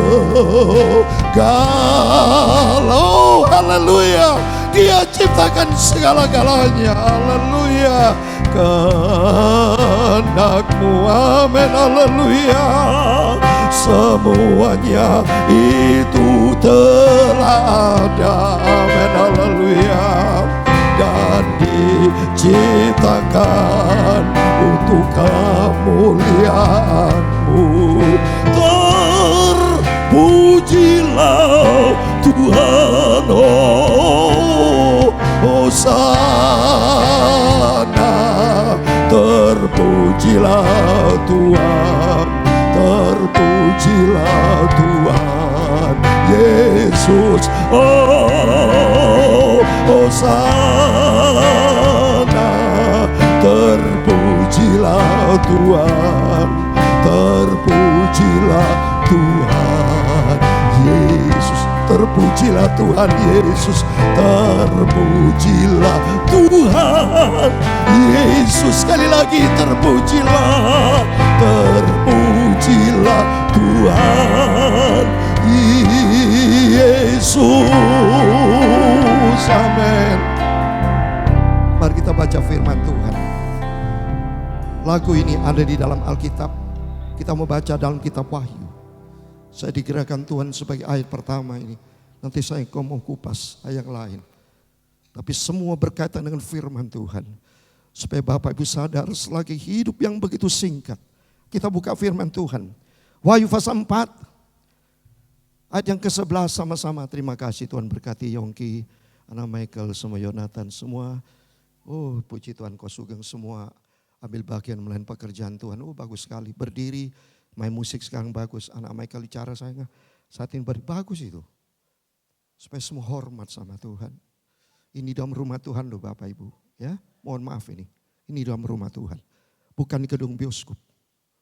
Oh, haleluya. Dia ciptakan segala-galanya. Haleluya. Kehendak-Mu, amin, haleluya. Semuanya itu telah ada, amin, haleluya, dan diciptakan untuk kemuliaan-Mu. Terpujilah Tuhan, oh, hosana. Terpujilah Tuhan, terpujilah Tuhan Yesus. Oh, hosana. Terpujilah Tuhan, terpujilah Tuhan Yesus. Terpujilah Tuhan Yesus, terpujilah Tuhan Yesus. Sekali lagi, terpujilah, terpujilah Tuhan Yesus. Amin. Mari kita baca firman Tuhan. Lagu ini ada di dalam Alkitab. Kita mau baca dalam kitab Wahyu. Saya digerakkan Tuhan sebagai ayat pertama ini. Nanti saya mau kupas ayat yang lain. Tapi semua berkaitan dengan firman Tuhan. Supaya Bapak Ibu sadar selagi hidup yang begitu singkat. Kita buka firman Tuhan. Wahyu pasal 4. Ayat yang ke-11 sama-sama. Terima kasih Tuhan, berkati Yongki, anak Michael, semua Yonatan, semua. Oh, puji Tuhan, Kau sugeng semua. Ambil bagian melayan pekerjaan Tuhan. Oh, bagus sekali. Berdiri. Main musik sekarang bagus. Anak Michael bicara saya saat ini bagus itu. Supaya semua hormat sama Tuhan. Ini dalam rumah Tuhan loh Bapak Ibu. Ya, mohon maaf ini. Ini dalam rumah Tuhan. Bukan di gedung bioskop.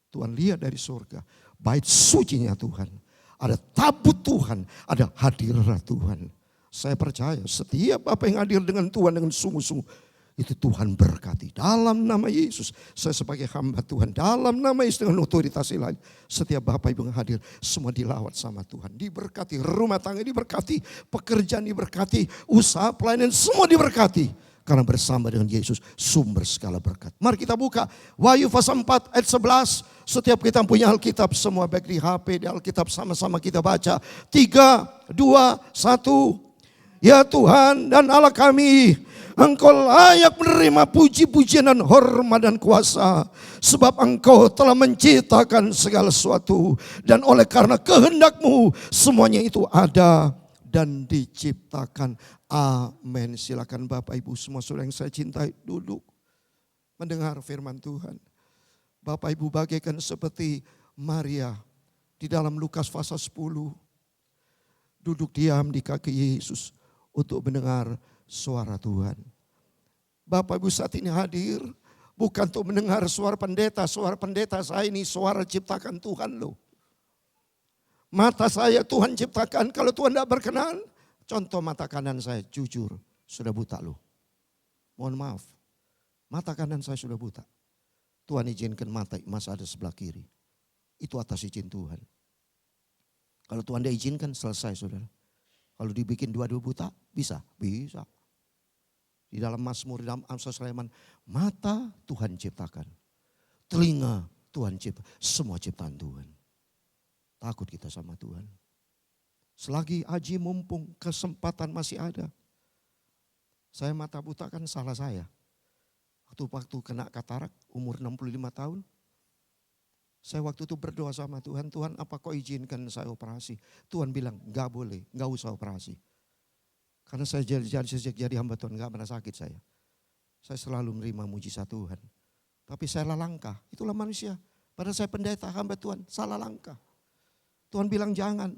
Tuhan lihat dari surga. Bait sucinya Tuhan. Ada tabut Tuhan. Ada hadirat Tuhan. Saya percaya setiap apa yang hadir dengan Tuhan dengan sungguh-sungguh. Itu Tuhan berkati. Dalam nama Yesus. Saya sebagai hamba Tuhan. Dalam nama Yesus dengan otoritas ilahi. Setiap Bapak Ibu yang hadir. Semua dilawat sama Tuhan. Diberkati. Rumah tangga diberkati. Pekerjaan diberkati. Usaha pelayanan semua diberkati. Karena bersama dengan Yesus. Sumber segala berkat. Mari kita buka. Wahyu pasal 4 ayat 11. Setiap kita punya Alkitab. Semua baik di HP. Di Alkitab sama-sama kita baca. 3, 2, 1. Ya Tuhan dan Allah kami. Engkau layak menerima puji-pujian dan hormat dan kuasa. Sebab Engkau telah menciptakan segala sesuatu. Dan oleh karena kehendak-Mu semuanya itu ada dan diciptakan. Amin. Silakan Bapak Ibu semua saudara yang saya cintai duduk. Mendengar firman Tuhan. Bapak Ibu bagaikan seperti Maria di dalam Lukas pasal 10. Duduk diam di kaki Yesus untuk mendengar suara Tuhan. Bapak Ibu saat ini hadir bukan untuk mendengar suara pendeta. Suara pendeta saya ini suara ciptakan Tuhan loh. Mata saya Tuhan ciptakan. Kalau Tuhan tidak berkenan, contoh mata kanan saya jujur sudah buta loh. Mohon maaf, mata kanan saya sudah buta. Tuhan izinkan mata masih ada sebelah kiri. Itu atas izin Tuhan. Kalau Tuhan dia izinkan selesai saudara. Kalau dibikin dua-dua buta, bisa? Bisa. Di dalam Mazmur, di dalam Amsal Sulaiman, mata Tuhan ciptakan. Telinga Tuhan cipta, semua ciptaan Tuhan. Takut kita sama Tuhan. Selagi Aji mumpung kesempatan masih ada. Saya mata buta kan salah saya. Waktu kena katarak umur 65 tahun. Saya waktu itu berdoa sama Tuhan, Tuhan apa kau izinkan saya operasi? Tuhan bilang enggak boleh, enggak usah operasi. Karena saya sejak jadi hamba Tuhan enggak pernah sakit saya. Saya selalu menerima mujizat Tuhan. Tapi saya salah langkah, itulah manusia. Padahal saya pendeta hamba Tuhan, salah langkah. Tuhan bilang jangan.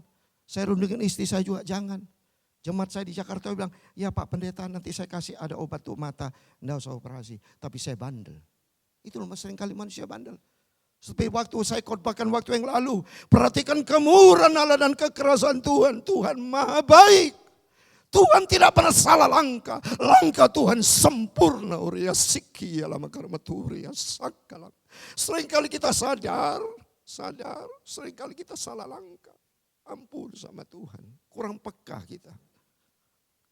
Saya rundingin istri saya juga jangan. Jemaat saya di Jakarta bilang, ya Pak Pendeta nanti saya kasih ada obat untuk mata, enggak usah operasi. Tapi saya bandel. Itu loh seringkali manusia bandel. Seperti waktu saya khotbahkan waktu yang lalu. Perhatikan kemurahan Allah dan kekerasan Tuhan. Tuhan maha baik. Tuhan tidak pernah salah langkah. Langkah Tuhan sempurna. Uria siki alam karmaturia sakalam. Seringkali kita sadar. Seringkali kita salah langkah. Ampun sama Tuhan. Kurang peka kita.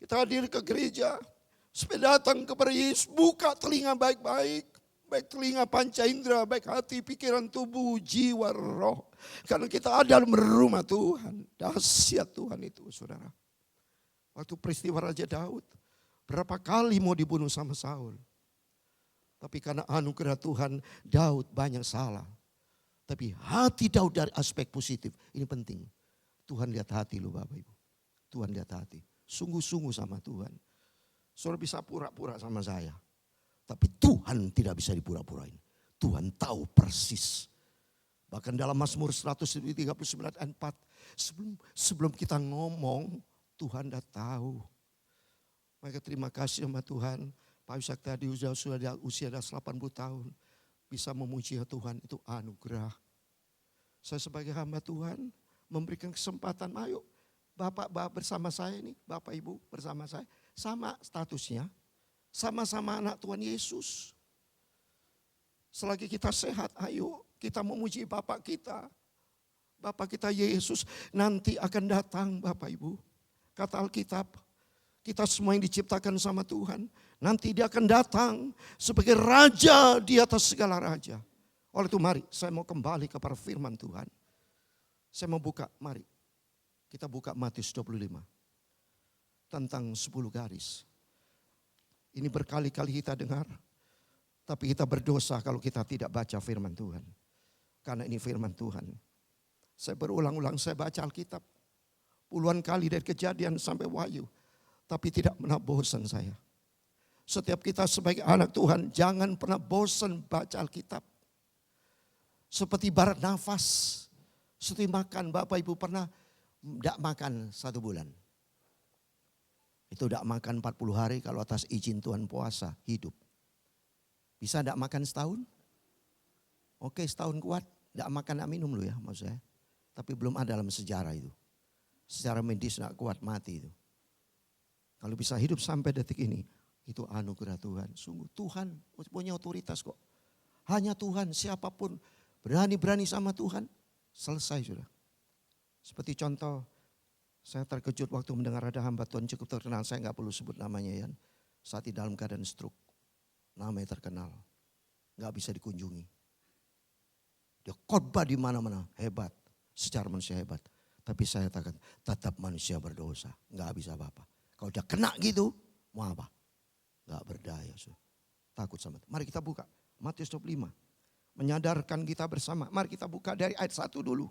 Kita hadir ke gereja. Supaya datang kepada Yesus. Buka telinga baik-baik. Baik telinga panca indera, baik hati, pikiran, tubuh, jiwa, roh. Karena kita ada dalam rumah Tuhan. Dahsyat Tuhan itu saudara. Waktu peristiwa Raja Daud. Berapa kali mau dibunuh sama Saul. Tapi karena anugerah Tuhan, Daud banyak salah. Tapi hati Daud dari aspek positif. Ini penting. Tuhan lihat hati lu Bapak Ibu. Tuhan lihat hati. Sungguh-sungguh sama Tuhan. Saudara bisa pura-pura sama saya. Tapi Tuhan tidak bisa dipura-purain. Tuhan tahu persis. Bahkan dalam Mazmur 139 ayat 4. Sebelum kita ngomong, Tuhan dah tahu. Maka terima kasih sama Tuhan. Pak Yusak tadi sudah usia 80 tahun. Bisa memuji Tuhan itu anugerah. Saya sebagai hamba Tuhan memberikan kesempatan. Ayo Bapak bersama saya nih. Bapak Ibu bersama saya. Sama statusnya. Sama-sama anak Tuhan Yesus. Selagi kita sehat, ayo kita memuji Bapak kita. Bapak kita Yesus nanti akan datang Bapak Ibu. Kata Alkitab, kita semua yang diciptakan sama Tuhan. Nanti dia akan datang sebagai raja di atas segala raja. Oleh itu mari saya mau kembali kepada firman Tuhan. Saya mau buka, mari. Kita buka Matius 25. Tentang 10 garis. Ini berkali-kali kita dengar. Tapi kita berdosa kalau kita tidak baca firman Tuhan. Karena ini firman Tuhan. Saya berulang-ulang saya baca Alkitab. Puluhan kali dari Kejadian sampai Wahyu. Tapi tidak pernah bosan saya. Setiap kita sebagai anak Tuhan jangan pernah bosan baca Alkitab. Seperti barat nafas. Seperti makan. Bapak Ibu pernah tidak makan 1 bulan. Itu tidak makan 40 hari kalau atas izin Tuhan puasa, hidup. Bisa tidak makan setahun? Oke setahun kuat, tidak makan, tidak minum loh ya maksud saya. Tapi belum ada dalam sejarah itu. Secara medis tidak kuat, mati itu. Kalau bisa hidup sampai detik ini, itu anugerah Tuhan. Sungguh Tuhan punya otoritas kok. Hanya Tuhan, siapapun berani-berani sama Tuhan, selesai sudah. Seperti contoh, saya terkejut waktu mendengar ada hamba Tuhan cukup terkenal. Saya nggak perlu sebut namanya ya. Saat di dalam keadaan stroke. Namanya terkenal. Nggak bisa dikunjungi. Dia khotbah di mana-mana. Hebat. Secara manusia hebat. Tapi saya katakan tetap manusia berdosa. Nggak bisa apa-apa. Kalau dia kena gitu. Mau apa? Nggak berdaya. Takut sama itu. Mari kita buka. Matius 25. Menyadarkan kita bersama. Mari kita buka dari ayat 1 dulu.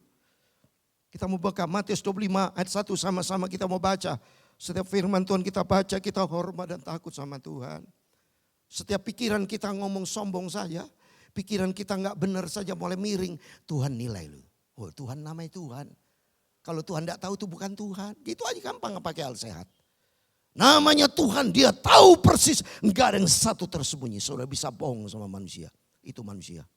Kita mau buka Matius 25 ayat 1 sama-sama kita mau baca. Setiap firman Tuhan kita baca, kita hormat dan takut sama Tuhan. Setiap pikiran kita ngomong sombong saja, pikiran kita nggak benar saja mulai miring, Tuhan nilai lu. Oh Tuhan namanya Tuhan. Kalau Tuhan nggak tahu itu bukan Tuhan. Gitu aja gampang pakai hal sehat. Namanya Tuhan, dia tahu persis. Enggak ada yang satu tersembunyi. Saudara bisa bohong sama manusia. Itu manusia.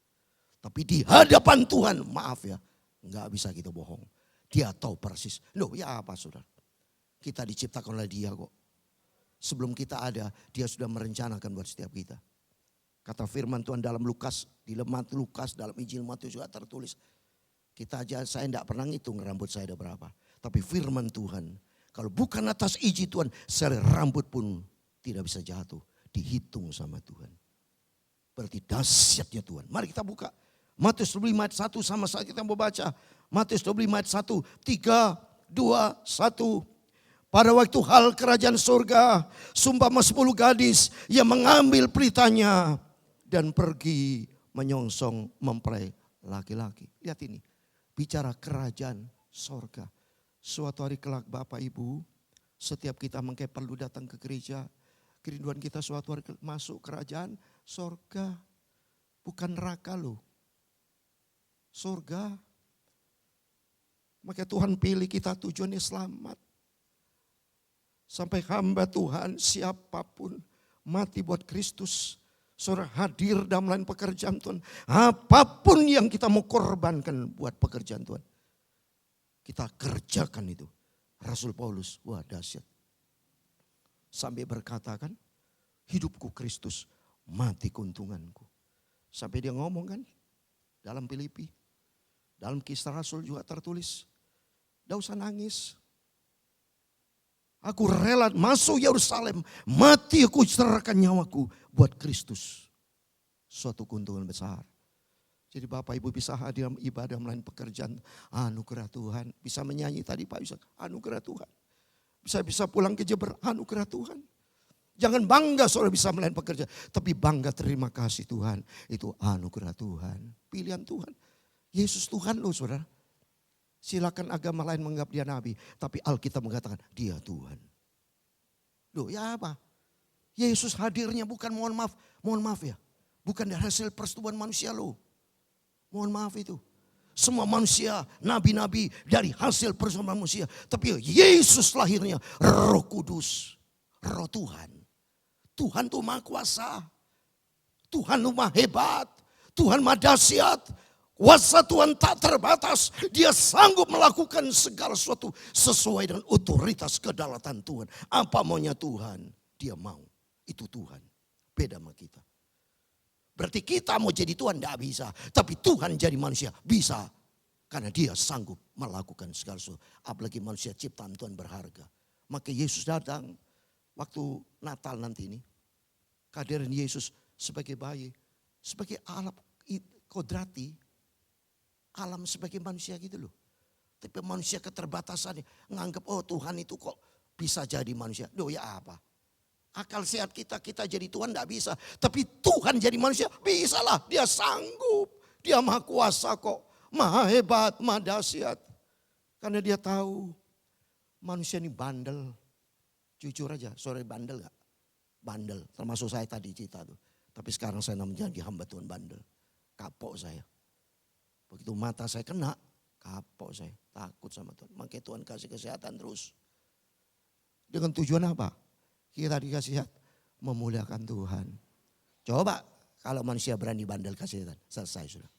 Tapi di hadapan Tuhan, maaf ya, enggak bisa kita bohong. Dia tahu persis. Loh ya apa saudara? Kita diciptakan oleh dia kok. Sebelum kita ada, dia sudah merencanakan buat setiap kita. Kata firman Tuhan dalam Lukas, di lemah Lukas, dalam Injil Matius juga tertulis. Kita aja, saya tidak pernah ngitung rambut saya ada berapa. Tapi firman Tuhan, kalau bukan atas izin Tuhan, selai rambut pun tidak bisa jatuh. Dihitung sama Tuhan. Berarti dahsyatnya Tuhan. Mari kita buka. Matius 25 ayat 1 sama-sama kita mau baca. Matius 25 ayat 1. 3, 2, 1. Pada waktu hal kerajaan surga, sumpama 10 gadis yang mengambil peritanya dan pergi menyongsong mempelai laki-laki. Lihat ini, bicara kerajaan surga. Suatu hari kelak Bapak Ibu, setiap kita mungkin perlu datang ke gereja. Kerinduan kita suatu hari masuk kerajaan surga. Bukan neraka loh. Surga. Maka Tuhan pilih kita tujuannya selamat. Sampai hamba Tuhan siapapun mati buat Kristus. Saudara hadir dalam lain pekerjaan Tuhan. Apapun yang kita mau korbankan buat pekerjaan Tuhan. Kita kerjakan itu. Rasul Paulus, wah dahsyat. Sampai berkata kan, hidupku Kristus, mati keuntunganku. Sampai dia ngomong kan, dalam Filipi. Dalam Kisah Rasul juga tertulis. Tidak usah nangis. Aku rela masuk Yerusalem, mati aku serahkan nyawaku buat Kristus. Suatu keuntungan besar. Jadi Bapak Ibu bisa hadir ibadah melain pekerjaan, anugerah Tuhan. Bisa menyanyi tadi Pak bisa, anugerah Tuhan. Bisa pulang ke Jember, anugerah Tuhan. Jangan bangga saudara bisa melain pekerjaan, tapi bangga terima kasih Tuhan. Itu anugerah Tuhan, pilihan Tuhan. Yesus Tuhan loh saudara. Silakan agama lain menganggap dia nabi. Tapi Alkitab mengatakan dia Tuhan. Loh ya apa? Yesus hadirnya bukan mohon maaf ya. Bukan dari hasil persetubuhan manusia loh. Mohon maaf itu. Semua manusia, nabi-nabi dari hasil persetubuhan manusia. Tapi Yesus lahirnya Roh Kudus. Roh Tuhan. Tuhan itu maha kuasa. Tuhan itu maha hebat. Tuhan maha dahsyat. Kuasa Tuhan tak terbatas. Dia sanggup melakukan segala sesuatu sesuai dengan otoritas kedaulatan Tuhan. Apa maunya Tuhan? Dia mau. Itu Tuhan. Beda sama kita. Berarti kita mau jadi Tuhan tidak bisa. Tapi Tuhan jadi manusia bisa. Karena dia sanggup melakukan segala sesuatu. Apalagi manusia ciptaan Tuhan berharga. Maka Yesus datang waktu Natal nanti ini. Kehadiran Yesus sebagai bayi. Sebagai alat kodrati. Alam sebagai manusia gitu loh. Tapi manusia keterbatasannya. Nganggap oh Tuhan itu kok bisa jadi manusia. Loh ya apa? Akal sehat kita jadi Tuhan tidak bisa. Tapi Tuhan jadi manusia bisa lah. Dia sanggup. Dia maha kuasa kok. Maha hebat, maha dahsyat. Karena dia tahu manusia ini bandel. Jujur aja, sore bandel gak? Bandel, termasuk saya tadi cerita tuh. Tapi sekarang saya namanya jadi hamba Tuhan bandel. Kapok saya. Begitu mata saya kena, kapok saya. Takut sama Tuhan. Makanya Tuhan kasih kesehatan terus. Dengan tujuan apa? Kita dikasih sehat. Memuliakan Tuhan. Coba kalau manusia berani bandel kasih sehat. Selesai sudah.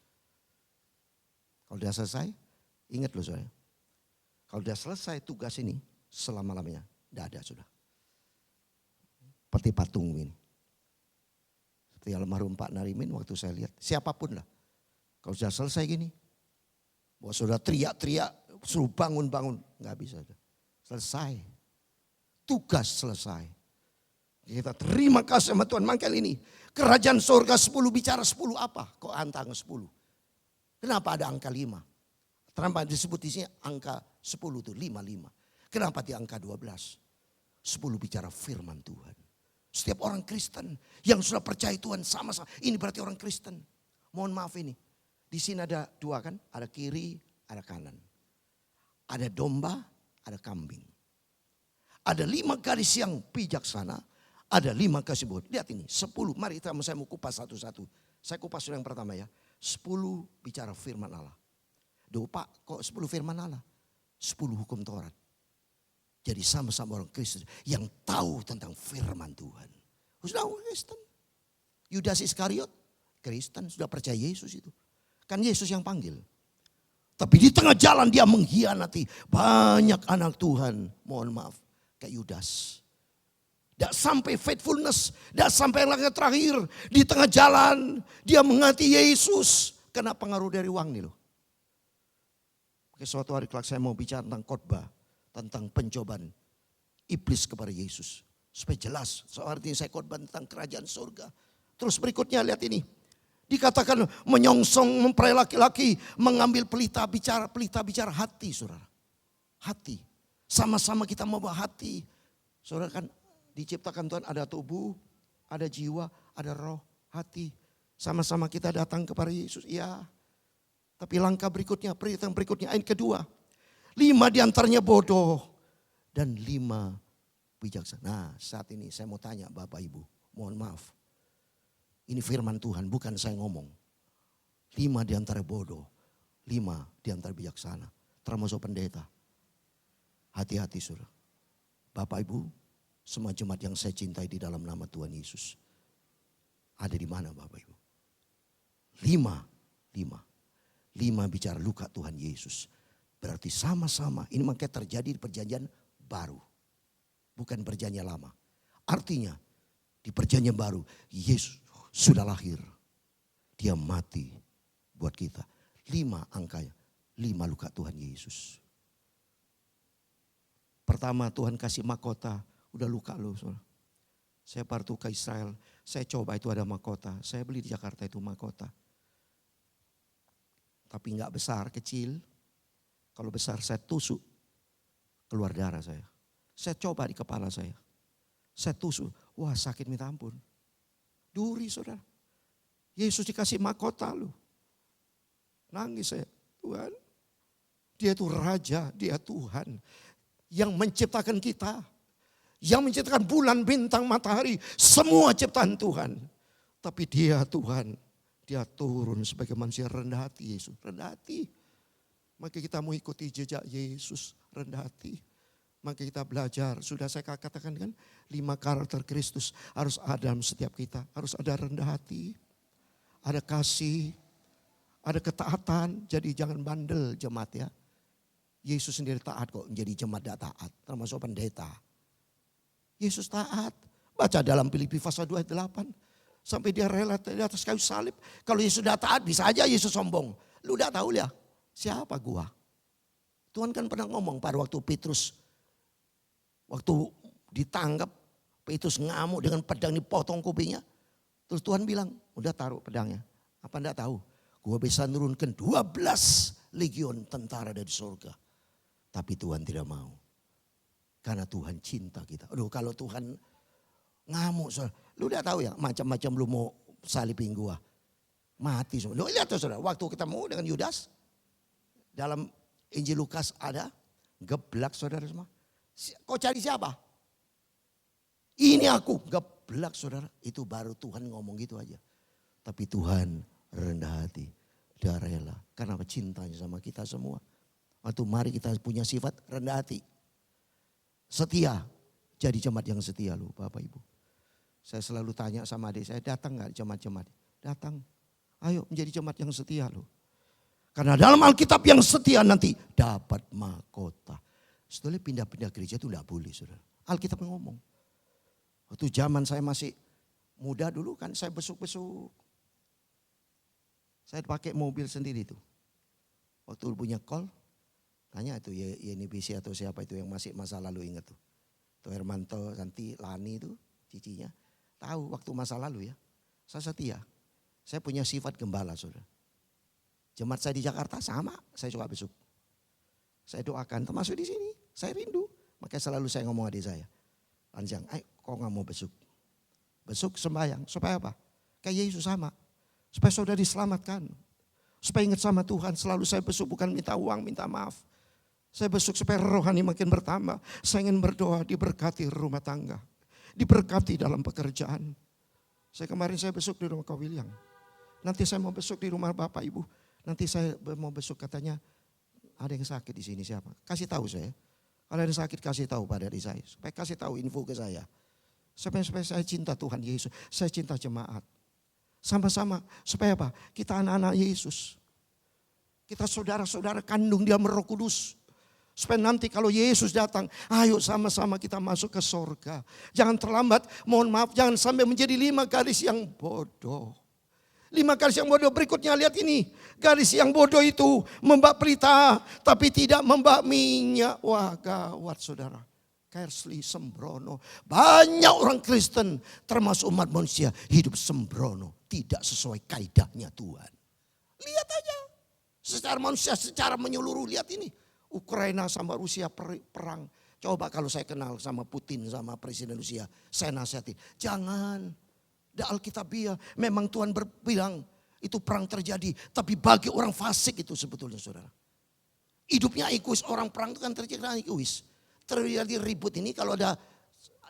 Kalau dia selesai, ingat loh saudara. Kalau dia selesai tugas ini, selama-lamanya. Tidak ada sudah. Seperti patung ini. Seperti almarhum Pak Narimin waktu saya lihat. Siapapun lah. Kalau sudah selesai gini, bahwa sudah teriak-teriak, suruh bangun-bangun. Nggak bisa. Selesai. Tugas selesai. Kita terima kasih sama Tuhan. Makanya ini, kerajaan surga 10 bicara 10 apa? Kok angka 10? Kenapa ada angka 5? Kenapa disebut di sini angka 10 itu 55? Kenapa di angka 12? 10 bicara firman Tuhan. Setiap orang Kristen yang sudah percaya Tuhan sama-sama. Ini berarti orang Kristen. Mohon maaf ini. Di sini ada 2 kan, ada kiri, ada kanan. Ada domba, ada kambing. Ada 5 gadis yang bijaksana, ada 5 kasih bodoh. Lihat ini, 10. Mari kita saya mau kupas satu-satu. Saya kupas yang pertama ya. 10 bicara firman Allah. Duh Pak, kok 10 firman Allah? 10 hukum Taurat. Jadi sama-sama orang Kristen yang tahu tentang firman Tuhan. Sudah orang Kristen. Yudas Iskariot, Kristen, sudah percaya Yesus itu. Kan Yesus yang panggil. Tapi di tengah jalan dia mengkhianati banyak anak Tuhan. Mohon maaf, kayak Yudas. Tidak sampai faithfulness, tidak sampai langkah terakhir. Di tengah jalan dia mengasihi Yesus. Kena pengaruh dari uang nih loh. Oke, suatu hari kelak saya mau bicara tentang khotbah, tentang pencobaan iblis kepada Yesus. Supaya jelas, seperti saya khotbah tentang kerajaan surga. Terus berikutnya lihat ini. Dikatakan menyongsong, mempelai laki-laki, mengambil pelita bicara hati, saudara. Hati. Sama-sama kita membawa hati. Saudara kan diciptakan Tuhan ada tubuh, ada jiwa, ada roh, hati. Sama-sama kita datang kepada Yesus, ya. Tapi langkah berikutnya, perintah berikutnya, ayat kedua. 5 diantaranya bodoh dan 5 bijaksana. Nah, saat ini saya mau tanya Bapak Ibu, mohon maaf. Ini firman Tuhan, bukan saya ngomong. 5 diantara bodoh, 5 diantara bijaksana. Termasuk pendeta. Hati-hati saudara. Bapak Ibu, semua jemaat yang saya cintai di dalam nama Tuhan Yesus. Ada di mana Bapak Ibu? 5 bicara luka Tuhan Yesus. Berarti sama-sama ini makanya terjadi di perjanjian baru. Bukan perjanjian lama. Artinya di perjanjian baru Yesus sudah lahir. Dia mati buat kita. 5 angkanya. 5 luka Tuhan Yesus. Pertama Tuhan kasih mahkota. Udah luka loh. Saya partu ke Israel. Saya coba itu ada mahkota. Saya beli di Jakarta itu mahkota. Tapi enggak besar, kecil. Kalau besar saya tusuk. Keluar darah saya. Saya coba di kepala saya. Saya tusuk. Wah sakit minta ampun. Duri saudara. Yesus dikasih mahkota loh. Nangis saya. Tuhan. Dia itu Raja. Dia Tuhan. Yang menciptakan kita. Yang menciptakan bulan, bintang, matahari. Semua ciptaan Tuhan. Tapi dia Tuhan. Dia turun sebagai manusia rendah hati Yesus. Rendah hati. Maka kita mau ikuti jejak Yesus. Rendah hati. Maka kita belajar. Sudah saya katakan kan. 5 karakter Kristus harus ada dalam setiap kita. Harus ada rendah hati. Ada kasih. Ada ketaatan. Jadi jangan bandel jemaat ya. Yesus sendiri taat kok. Menjadi jemaat tidak taat. Termasuk pendeta. Yesus taat. Baca dalam Filipi pasal 2 ayat 8. Sampai dia rela di atas kayu salib. Kalau Yesus sudah taat bisa aja Yesus sombong. Lu udah tahu ya siapa gua. Tuhan kan pernah ngomong pada waktu Petrus. Waktu ditangkap Petrus ngamuk dengan pedang dipotong kupingnya. Terus Tuhan bilang udah taruh pedangnya. Apa enggak tahu. Gua bisa nurunkan 12 legion tentara dari surga. Tapi Tuhan tidak mau. Karena Tuhan cinta kita. Aduh kalau Tuhan ngamuk saudara. Lu udah tahu ya macam-macam lu mau salibin gua. Mati semua. Lu lihat tuh saudara. Waktu ketemu dengan Yudas. Dalam Injil Lukas ada. Geblak saudara semua. Kau cari siapa? Ini aku. Geblak saudara. Itu baru Tuhan ngomong gitu aja. Tapi Tuhan rendah hati. Dia rela. Karena cintanya sama kita semua. Waktu mari kita punya sifat rendah hati. Setia. Jadi jemaat yang setia loh Bapak Ibu. Saya selalu tanya sama adik saya, datang gak jemaat-jemaat? Datang. Ayo menjadi jemaat yang setia loh. Karena dalam Alkitab yang setia nanti dapat mahkota. Setelah pindah-pindah gereja itu tidak boleh saudara. Alkitab ngomong. Waktu zaman saya masih muda dulu kan saya besuk-besuk. Saya pakai mobil sendiri tuh. Waktu punya call, tanya itu YNBC atau siapa itu yang masih masa lalu ingat tuh. Tuh Hermanto, nanti Lani itu cicinya. Tahu waktu masa lalu ya. Saya setia. Saya punya sifat gembala saudara. Jemaat saya di Jakarta sama, saya juga besuk. Saya doakan termasuk di sini. Saya rindu. Makanya selalu saya ngomong adik saya. Lanjang, ayo kok gak mau besuk. Besuk sembahyang. Supaya apa? Kayak Yesus sama. Supaya saudara diselamatkan. Supaya ingat sama Tuhan. Selalu saya besuk bukan minta uang, minta maaf. Saya besuk supaya rohani makin bertambah. Saya ingin berdoa diberkati rumah tangga. Diberkati dalam pekerjaan. Kemarin saya besuk di rumah Kak William. Nanti saya mau besuk di rumah Bapak Ibu. Nanti saya mau besuk katanya ada yang sakit di sini siapa. Kasih tahu saya. Kalau ada yang sakit kasih tahu pada diri saya. Supaya kasih tahu info ke saya. Supaya saya cinta Tuhan Yesus. Saya cinta jemaat. Sama-sama. Supaya apa? Kita anak-anak Yesus. Kita saudara-saudara kandung dia Roh Kudus. Supaya nanti kalau Yesus datang, ayo sama-sama kita masuk ke sorga. Jangan terlambat, mohon maaf, jangan sampai menjadi 5 gadis yang bodoh. 5 gadis yang bodoh. Berikutnya lihat ini. Gadis yang bodoh itu membak pelita tapi tidak membak minyak. Wah, gawat saudara. Kersli sembrono. Banyak orang Kristen termasuk umat manusia hidup sembrono. Tidak sesuai kaidahnya Tuhan. Lihat aja. Secara manusia, secara menyeluruh, lihat ini. Ukraina sama Rusia perang. Coba kalau saya kenal sama Putin, sama Presiden Rusia. Saya nasihati, jangan. Alkitabiah, memang Tuhan berbilang itu perang terjadi. Tapi bagi orang fasik itu sebetulnya saudara. Hidupnya egois, orang perang itu kan terjadi egois. Terjadi ribut ini kalau ada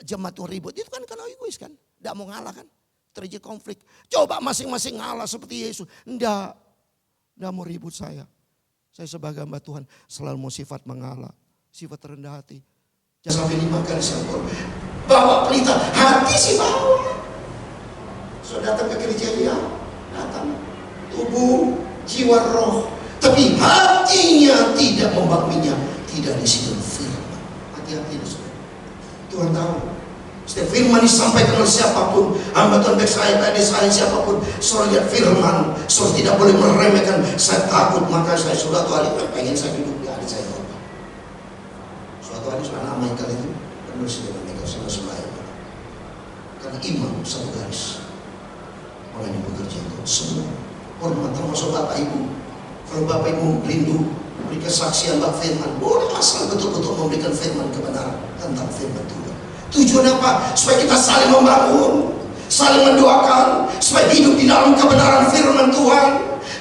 jemaat Tuhan ribut itu kan karena egois kan. Tidak mau ngalah kan. Terjadi konflik. Coba masing-masing ngalah seperti Yesus. Tidak mau ribut saya. Saya sebagai hamba Tuhan selalu mau sifat mengalah. Sifat rendah hati. Jangan sampai 5 kali sambur. Bawa pelita, hati sih bawa. Sudah datang ke gereja dia, datang tubuh, jiwa, roh. Tapi hatinya tidak membakminya, tidak disitu firman. Hati-hati saudara. Tuhan tahu. Setiap firman disampaikan oleh siapapun, hamba Tuhan baik saya, siapapun, soal lihat firman, soal tidak boleh meremehkan. Saya takut, maka saya suatu hari pengen saya hidup di adik saya. Suatu hari sudah namai kali itu, penuh dengan mereka sama sembahyang. Karena imam satu garis. Orang yang bekerja untuk semua hormat termasuk Bapak Ibu. Kalau Bapak Ibu rindu beri kesaksian bab firman, boleh asal betul-betul memberikan firman kebenaran tentang firman Tuhan. Tujuan apa? Supaya kita saling membangun, saling mendoakan, supaya hidup di dalam kebenaran firman Tuhan.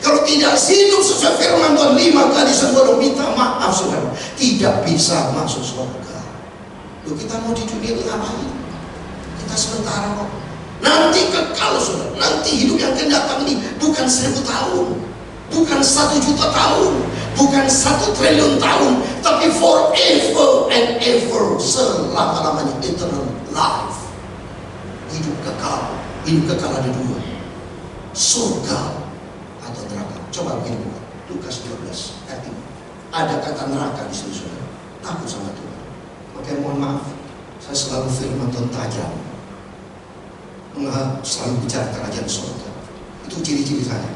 Kalau tidak hidup sesuai firman Tuhan, 5 kali sebelum minta maaf saudara, tidak bisa masuk surga. Loh, kita mau di dunia ini ngapain? Kita sementara kok. Nanti kekal saudara, nanti hidup yang akan datang ini bukan 1000 tahun, bukan 1 juta tahun, bukan 1 triliun tahun, tapi forever and ever, selama-lamanya, eternal life. Hidup kekal ada 2, surga atau neraka. Coba begini bukan, Lukas 12 ayat 5. Ada kata neraka di situ saudara. Takut sama Tuhan. Makanya mohon maaf, saya selalu firman Tuhan tajam. Selalu bicara kerajaan surga. Itu ciri-ciri saya.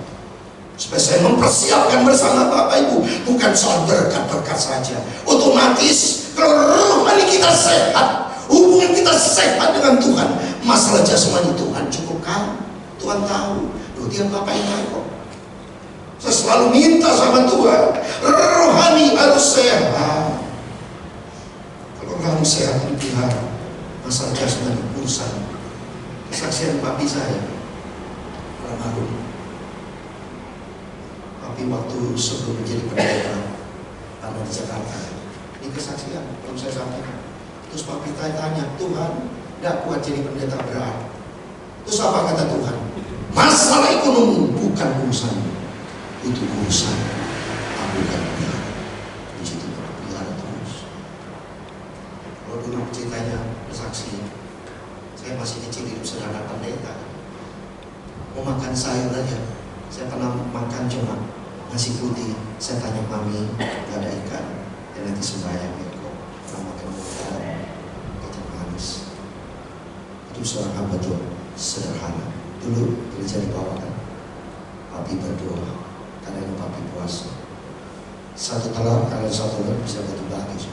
Supaya saya mempersiapkan bersama Bapak Ibu. Bukan soal berkat-berkat saja. Otomatis kalau rohani kita sehat, hubungan kita sehat dengan Tuhan, masalah jasmani Tuhan cukup kan? Tuhan tahu. Loh, dia Bapak yang baik kok. Saya selalu minta sama Tuhan, rohani harus sehat. Kalau rohani sehat dipelihara, masalah jasmani urusan. Kesaksian papi saya almarhum. Papi waktu sebelum menjadi pendeta ada di Jakarta. Ini kesaksian belum saya sampaikan. Terus papi tanya, Tuhan, tidak kuat jadi pendeta berat. Terus apa kata Tuhan? Masalah ekonomi bukan urusan, itu urusan aku kan pelihara. Di situ pelihara terus. Kalau dulu ceritanya bersaksi. Saya masih kecil hidup sederhana pendeta. Mau makan sayur aja, saya pernah makan cuma nasi putih. Saya tanya mami, gak ada ikan. Dan nanti sembahyang kok pernah makan makanan kecap manis. Itu seorang hamba Tuhan sederhana. Dulu gereja dibawakan, papi berdoa karena ini papi puasa. 1 telur kalau 1 telur bisa bagi-bagi.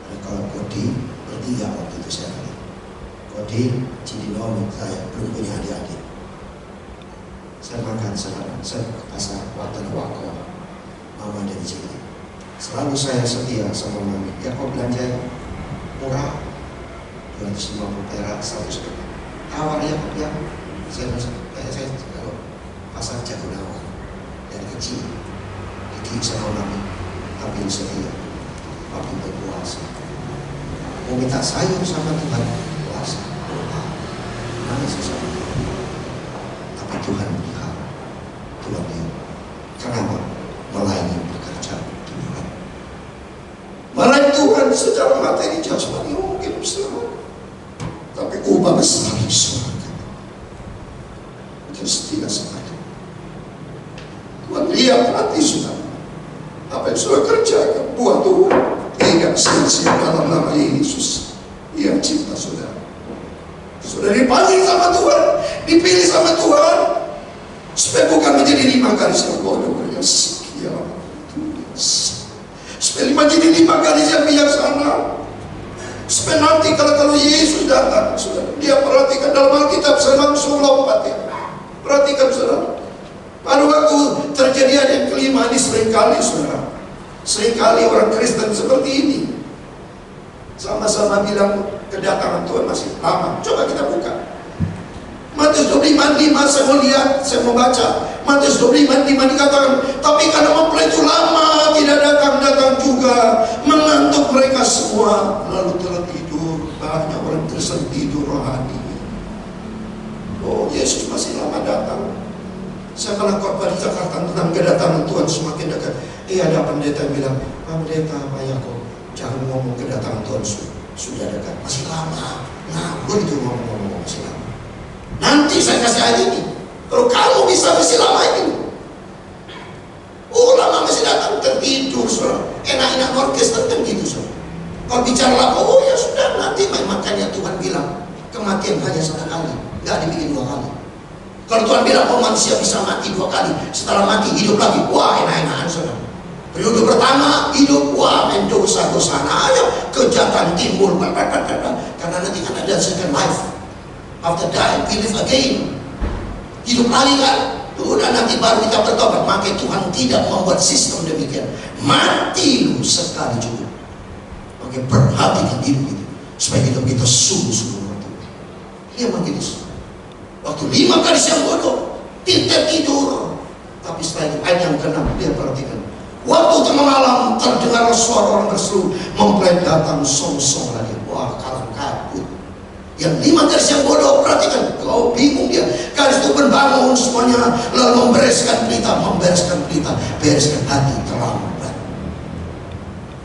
Dan kalau Kodi bertiga waktu itu saya kali. Kodi, Cidinomi, saya belum punya adik-adik. Saya makan sekarang, saya ke pasar waktu wako, mama dari sini. Selalu saya setia sama mami. Ya kau belanja murah, 250 perak, 100 perak. Tawar ya kok ya. Saya kalau pasar Jagorawan dari kecil, didik sama mami, tapi setia. Papi berpuasa. Mau minta sayur sama Tuhan, puasa. Nangis sama Tuhan. Tapi Tuhan pelihara. Tuhan dia. Kenapa? Melayani pekerjaan Tuhan. Melayani Tuhan secara materi jasmani mungkin besar. Tapi ubah besar di surga. Mungkin tidak sengaja. Tuhan lihat hati sudah. Apa yang sudah kerjakan buat Tuhan. Tidak sia-sia dalam nama Yesus. Ia cinta saudara. Sudah dipanggil sama Tuhan, dipilih sama Tuhan. Supaya bukan menjadi 5 garis yang bodoh yang sekian. Supaya menjadi 5 garis yang bijaksana. Supaya nanti kalau Yesus datang, saudara, dia perhatikan dalam Alkitab, saya langsung lompat ya. Perhatikan saudara. Pada waktu terjadian yang kelima ini seringkali saudara, seringkali orang Kristen seperti ini sama-sama bilang kedatangan Tuhan masih lama. Coba kita buka Matius 25:5, saya mau lihat, saya mau baca. Matius 25:5 dikatakan, tapi karena mempelai itu lama tidak datang juga, mengantuk mereka semua, lalu tertidur. Banyak orang Kristen tidur rohani. Oh, Yesus masih lama datang. Saya pernah khotbah di Jakarta tentang kedatangan Tuhan semakin dekat. Ada pendeta yang bilang, Pak Pendeta, Pak Yakob, jangan ngomong kedatangan Tuhan sudah dekat, masih lama. Ngabur itu ngomong masih lama. Nanti saya kasih ayat ini. Kalau kamu bisa masih lama ini. Oh, lama masih datang, tertidur saudara. Enak-enak orkestra kan gitu saudara. Kalau bicara lama, oh ya sudah, nanti makanya Tuhan bilang kematian hanya sekali, nggak dibikin 2 kali. Kalau Tuhan bilang, oh manusia bisa mati 2 kali, setelah mati hidup lagi, wah enak-enakan saudara. Periode pertama hidup, wah main dosa-dosa, ayo kejahatan timbul, karena nanti kan ada second life. After dying, we live again. Hidup lagi kan, udah nanti baru kita bertobat. Maka Tuhan tidak membuat sistem demikian. Mati lu sekali juga. Maka perhatikan hidup itu, supaya hidup kita sungguh-sungguh mati. Dia begitu. Waktu 5 kali siang bodoh, tidak tidur. Tapi setelah itu ayat yang ke-6, dia perhatikan. Waktu tengah malam terdengar suara orang berseru, mempelai datang song-song lagi. Wah, kalah kabut. Yang 5 garis yang bodoh, perhatikan. Kau bingung dia. Garis itu berbangun semuanya, lalu membereskan pelita, bereskan hati terlambat.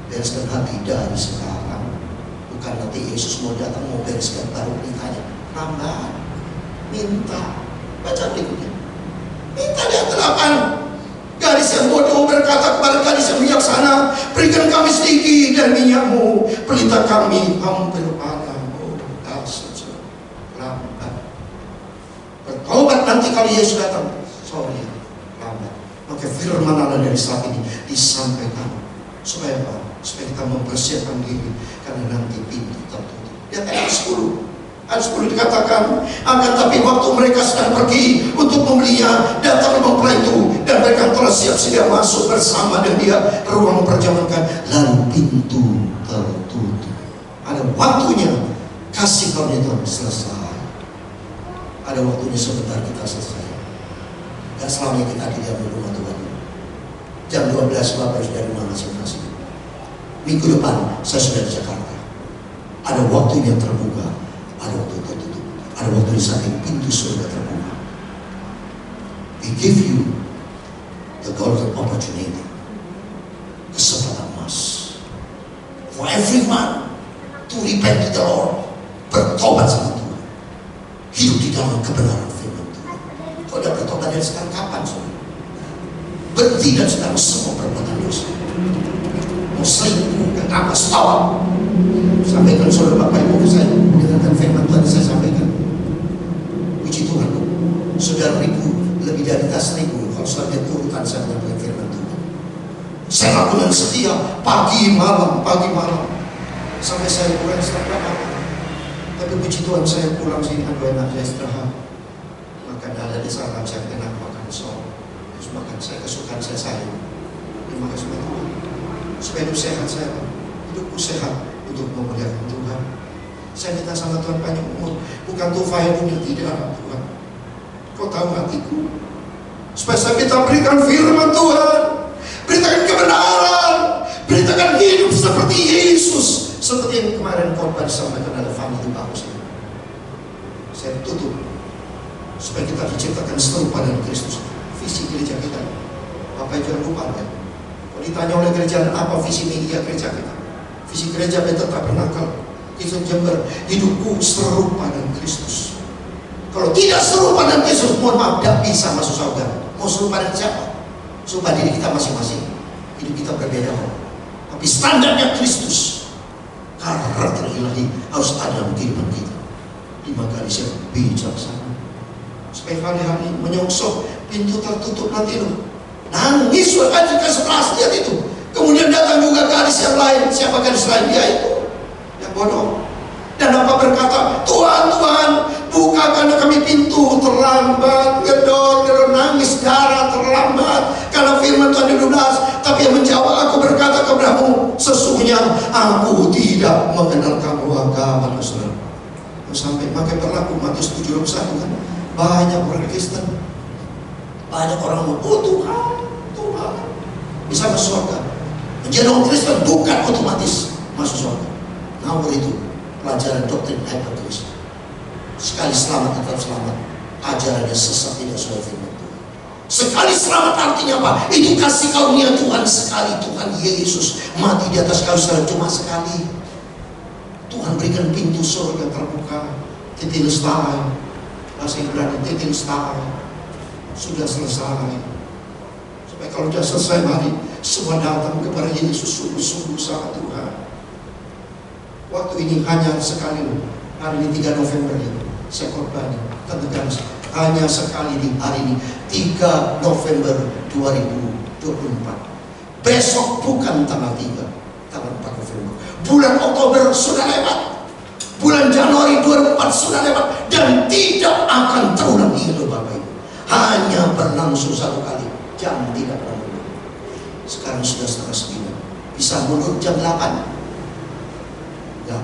Bereskan hati dari sekarang. Bukan nanti Yesus mau datang mau bereskan baru pelitanya. Lambat. Minta. Baca berikutnya. Minta dia terapan. Gadis yang bodoh berkata kepada gadis yang bijaksana, berikan kami sedikit dari minyakmu, pelita kami hampir padam. Oh, dasar lambat. Bertobat nanti kalau Yesus datang. Sorry, lambat. Maka firman Allah dari saat ini disampaikan supaya apa? Supaya kita mempersiapkan diri, karena nanti pintu tertutup. Lihat ayat 10. Ayat 10 dikatakan, akan tapi waktu mereka sedang pergi untuk membelinya, datang mempelai itu, dan mereka telah siap-siap masuk bersama dengan dia ruang perjamuan, lalu pintu tertutup. Ada waktunya kasih karunia Tuhan selesai. Ada waktunya sebentar kita selesai. Dan selamanya kita di dalam rumah Tuhan. Jam 12 Bapak sudah di rumah masing-masing. Minggu depan saya sudah di Jakarta. Ada waktu yang terbuka, ada waktu tertutup, ada waktu di samping pintu surga terbuka. We give you the golden opportunity, kesempatan emas, for everyone to repent to the Lord, bertobat sama Tuhan, hidup di dalam kebenaran firman Tuhan. Kalau udah bertobat dari sekarang, kapan saudara? Berhenti dan sekarang semua perbuatan dosa. Mau selingkuh, apa stop. Sampaikan saudara Bapak Ibu ke saya dengan firman Tuhan saya sampaikan. Puji Tuhan, saudara ribu lebih dari tas ribu kalau saudara turutan saya menyampaikan firman Tuhan. Saya lakukan setia pagi malam sampai saya pulang setelah apa. Tapi puji Tuhan saya pulang sini ada enak saya istirahat. Makan ada di sana saya enak makan sop. Terus makan saya kesukaan saya sayang. Terima kasih Tuhan. Supaya hidup sehat saya, hidupku sehat untuk memuliakan Tuhan. Saya minta sama Tuhan panjang umur, bukan tufail muda, tidak Tuhan. Kau tahu hatiku. Supaya saya minta berikan firman Tuhan, beritakan kebenaran, beritakan hidup seperti Yesus, seperti yang kemarin korban disampaikan oleh family bagus ini. Saya tutup supaya kita diciptakan serupa dengan Kristus. Visi gereja kita, Bapak jangan lupa ya. Kalau ditanya oleh gereja apa visi media gereja kita, visi gereja kita tak penangkal Kristen Jember, hidupku serupa dengan Kristus. Kalau tidak serupa dengan Kristus, mohon maaf, tidak bisa masuk surga. Mau serupa dengan siapa? Serupa diri kita masing-masing. Hidup kita berbeda, tapi standarnya Kristus. Karakter ilahi harus ada dalam kehidupan kita. 5 garis yang bijaksana. Supaya hari-hari menyongsong pintu tertutup nanti loh. Nangis aja ke sebelah lihat itu. Kemudian datang juga gadis yang lain. Siapa gadis lain? Dia itu yang bodoh. Dan apa berkata, Tuhan, Tuhan, bukakan kami pintu. Terlambat, gedor, nangis darah, terlambat. Karena firman Tuhan 12. Tapi yang menjawab, aku berkata kepadamu, sesungguhnya aku tidak mengenal kamu. Agama saudara. Sampai pakai berlaku Matius 7:21 kan. Banyak orang Kristen, banyak orang mau, oh Tuhan, Tuhan bisa masuk surga. Menjadi orang Kristen bukan otomatis masuk surga. Ngawur itu pelajaran doktrin hypothesis. Sekali selamat tetap selamat, ajarannya sesat tidak sesuai firman Tuhan. Sekali selamat artinya apa? Itu kasih karunia Tuhan sekali. Tuhan Yesus mati di atas kayu salib cuma sekali. Tuhan berikan pintu surga terbuka. Tetelestai, bahasa Ibrani tetelestai, sudah selesai. Supaya kalau sudah selesai mari semua datang kepada Yesus sungguh-sungguh sama Tuhan. Waktu ini hanya sekali, hari ini 3 November ya, saya korban tetekan hanya sekali di hari ini 3 November 2024. Besok bukan tanggal 3, tanggal 4 November. Bulan Oktober sudah lewat. Bulan Januari 2004 sudah lewat. Dan tidak akan terulang hidup Bapak Ibu. Hanya berlangsung satu kali. Jam tidak pernah mundur. Sekarang sudah setengah 9. Bisa mundur jam 8. Ya.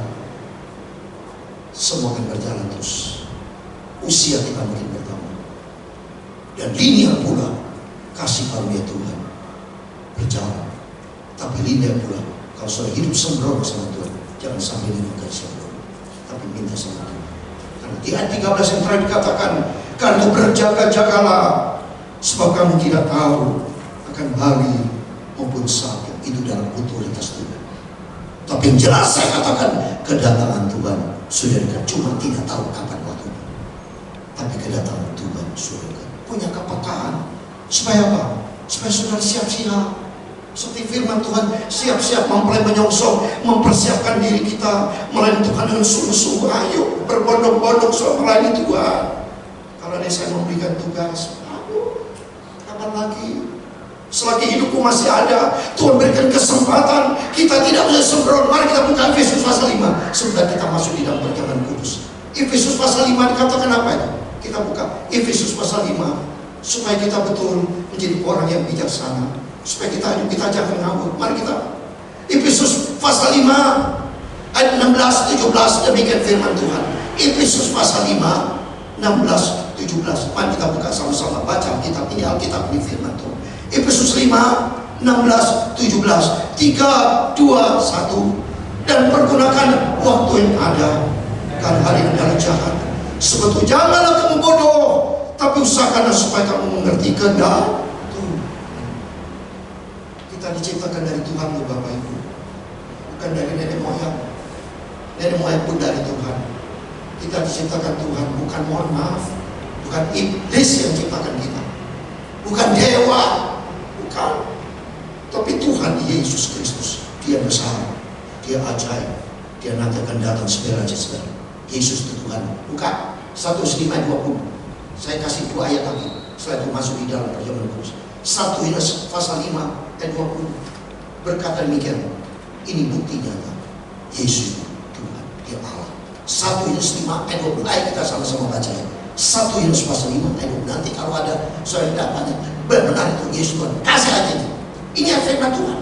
Semua akan berjalan terus. Usia kita makin bertambah. Dan linear pula kasih karunia Tuhan berjalan. Tapi linear pula kalau sudah hidup sembrono sama Tuhan, jangan sampai dimakan sembrono, tapi minta sama Tuhan. Karena di ayat 13 yang terakhir dikatakan, karena berjaga-jagalah, sebab kamu tidak tahu akan hari maupun saat yang itu dalam otoritas Tuhan. Tapi yang jelas saya katakan, kedatangan Tuhan sudah dekat, cuma tidak tahu kapan waktunya. Tapi kedatangan Tuhan sudah dekat. Punya kepekaan, supaya apa? Supaya saudara siap-siap. Seperti firman Tuhan, siap-siap mempelai menyongsong, mempersiapkan diri kita melayani Tuhan dengan sungguh-sungguh. Ayo berbondong-bondong soal melayani Tuhan. Kalau ada saya memberikan tugas, kapan lagi? Selagi hidupku masih ada, Tuhan berikan kesempatan. Kita tidak boleh sembrono. Mari kita buka Efesus pasal 5 sebelum kita masuk di dalam perjalanan kudus. Efesus pasal 5 dikatakan apa itu? Kita buka Efesus pasal 5 supaya kita betul menjadi orang yang bijaksana. Supaya kita jangan ngawur. Mari kita Efesus pasal 5 ayat 16-17 demikian firman Tuhan. Efesus pasal 5 16-17. Mari kita buka sama-sama baca kitab ini, Alkitab ini firman Tuhan. Efesus 5 16-17. 3, 2, 1. Dan pergunakan waktu yang ada, karena hari ini adalah jahat. Sebetulnya janganlah kamu bodoh, tapi usahakanlah supaya kamu mengerti kehendak. Kita diciptakan dari Tuhan loh Bapak Ibu, bukan dari nenek moyang. Nenek moyang pun dari Tuhan. Kita diciptakan Tuhan, bukan, mohon maaf, bukan iblis yang ciptakan kita, bukan dewa, bukan. Tapi Tuhan Yesus Kristus, Dia besar, Dia ajaib, Dia nanti akan datang segera. Yesus itu Tuhan, bukan. 1 Yohanes 20. Saya kasih 2 ayat lagi, setelah itu masuk di dalam perjamuan kudus. 1 Yohanes pasal 5 ayat 20 berkata demikian. Ini bukti nyata Yesus Tuhan, Dia Allah. 1 Yohanes 5 ayat 20. Ayo kita sama-sama baca ya. 1 Yohanes pasal 5 ayat 20. Nanti kalau ada soal datanya benar itu Yesus Tuhan, kasih aja itu. Ini firman Tuhan.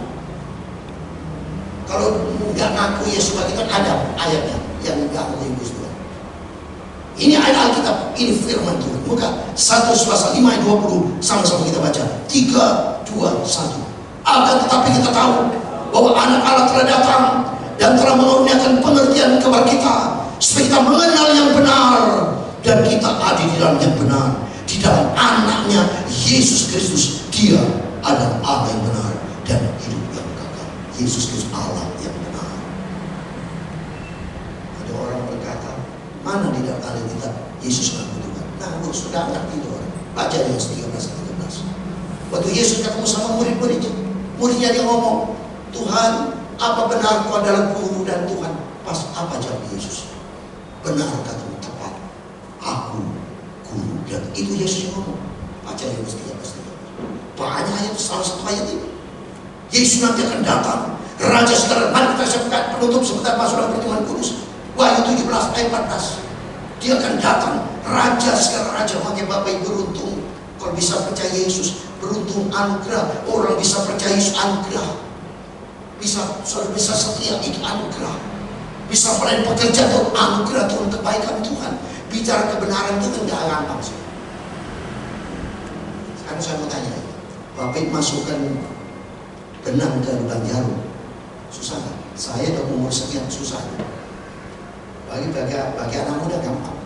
Kalau nggak ngaku Yesus Tuhan, itu ada ayatnya yang nggak ngaku Yesus Tuhan. Ini ayat Alkitab, ini firman Tuhan. Buka 1 pasal 5 ayat 20, sama-sama kita baca. 3, 2, 1. Akan tetapi kita tahu bahwa anak Allah telah datang dan telah mengaruniakan pengertian kepada kita, supaya kita mengenal yang benar dan kita ada di dalam yang benar, di dalam anaknya Yesus Kristus. Dia adalah Allah yang benar dan hidup yang kekal. Yesus Kristus Allah yang benar. Ada orang berkata, mana di dalam Alkitab Yesus ngaku Tuhan? Nah, sudah ngerti itu orang. Baca Yohanes 13. Waktu Yesus ketemu sama murid-muridnya, muridnya dia ngomong, Tuhan, apa benar Kau adalah guru dan Tuhan? Pas apa jawab Yesus? Benar katamu, tepat. Aku guru Dan itu Yesus yang ngomong. Baca Yohanes 13. Banyak ayat, salah satu ayat ini. Yesus nanti akan datang. Raja sekarang, mari kita sebutkan penutup sebentar masuk dalam pertemuan kudus. Wahyu 17 ayat 14. Dia akan datang. Raja sekarang raja. Makanya Bapak Ibu beruntung. Kalau bisa percaya Yesus, beruntung anugerah. Orang bisa percaya Yesus anugerah. Saudara bisa setia, itu anugerah. Bisa melayan pekerjaan itu anugerah Tuhan, kebaikan Tuhan. Bicara kebenaran itu kan gak gampang sih. Sekarang saya mau tanya, Bapak Ibu masukkan benang ke lubang jarum, susah gak? Saya udah umur sekian, susah. Bagi anak muda gampang.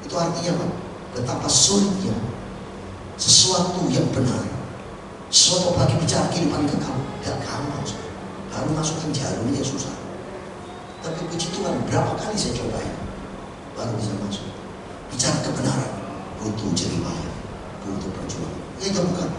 Itu artinya apa? Betapa sulitnya sesuatu yang benar, sesuatu apalagi bicara kehidupan kekal, gak gampang. Baru masukkan jarumnya susah. Tapi puji Tuhan, berapa kali saya cobain, baru bisa masuk. Bicara kebenaran, butuh jeripaya, butuh perjuangan. Ya bukan.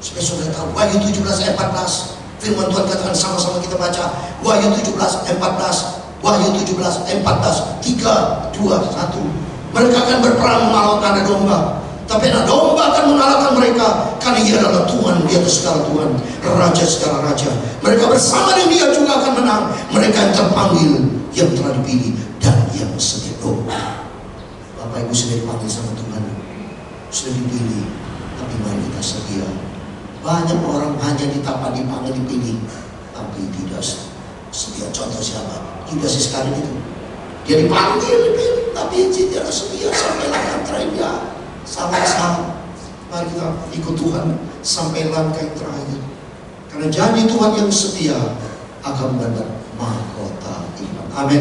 Supaya saudara tahu, Wahyu 17 ayat 14, firman Tuhan katakan sama-sama kita baca. Wahyu 17 ayat 14, Wahyu 17 ayat 14, 3, 2, 1. Mereka akan berperang melawan anak domba. Tapi anak domba akan mengalahkan mereka, karena ia adalah Tuhan di atas segala Tuhan, Raja segala Raja. Mereka bersama dengan dia juga akan menang. Mereka yang terpanggil, yang telah dipilih, dan yang setia. Bapak Ibu sudah dipanggil sama Tuhan, sudah dipilih, tapi mari kita setia. Banyak orang hanya dipanggil, dipilih, tapi tidak setia. Contoh siapa? Yudas Iskariot itu. Dia dipanggil, dipilih, tapi dia tidak setia sampai langkah terakhir. Sama-sama mari kita ikut Tuhan sampai langkah yang terakhir. Karena janji Tuhan yang setia akan mendapat mahkota iman. Amin.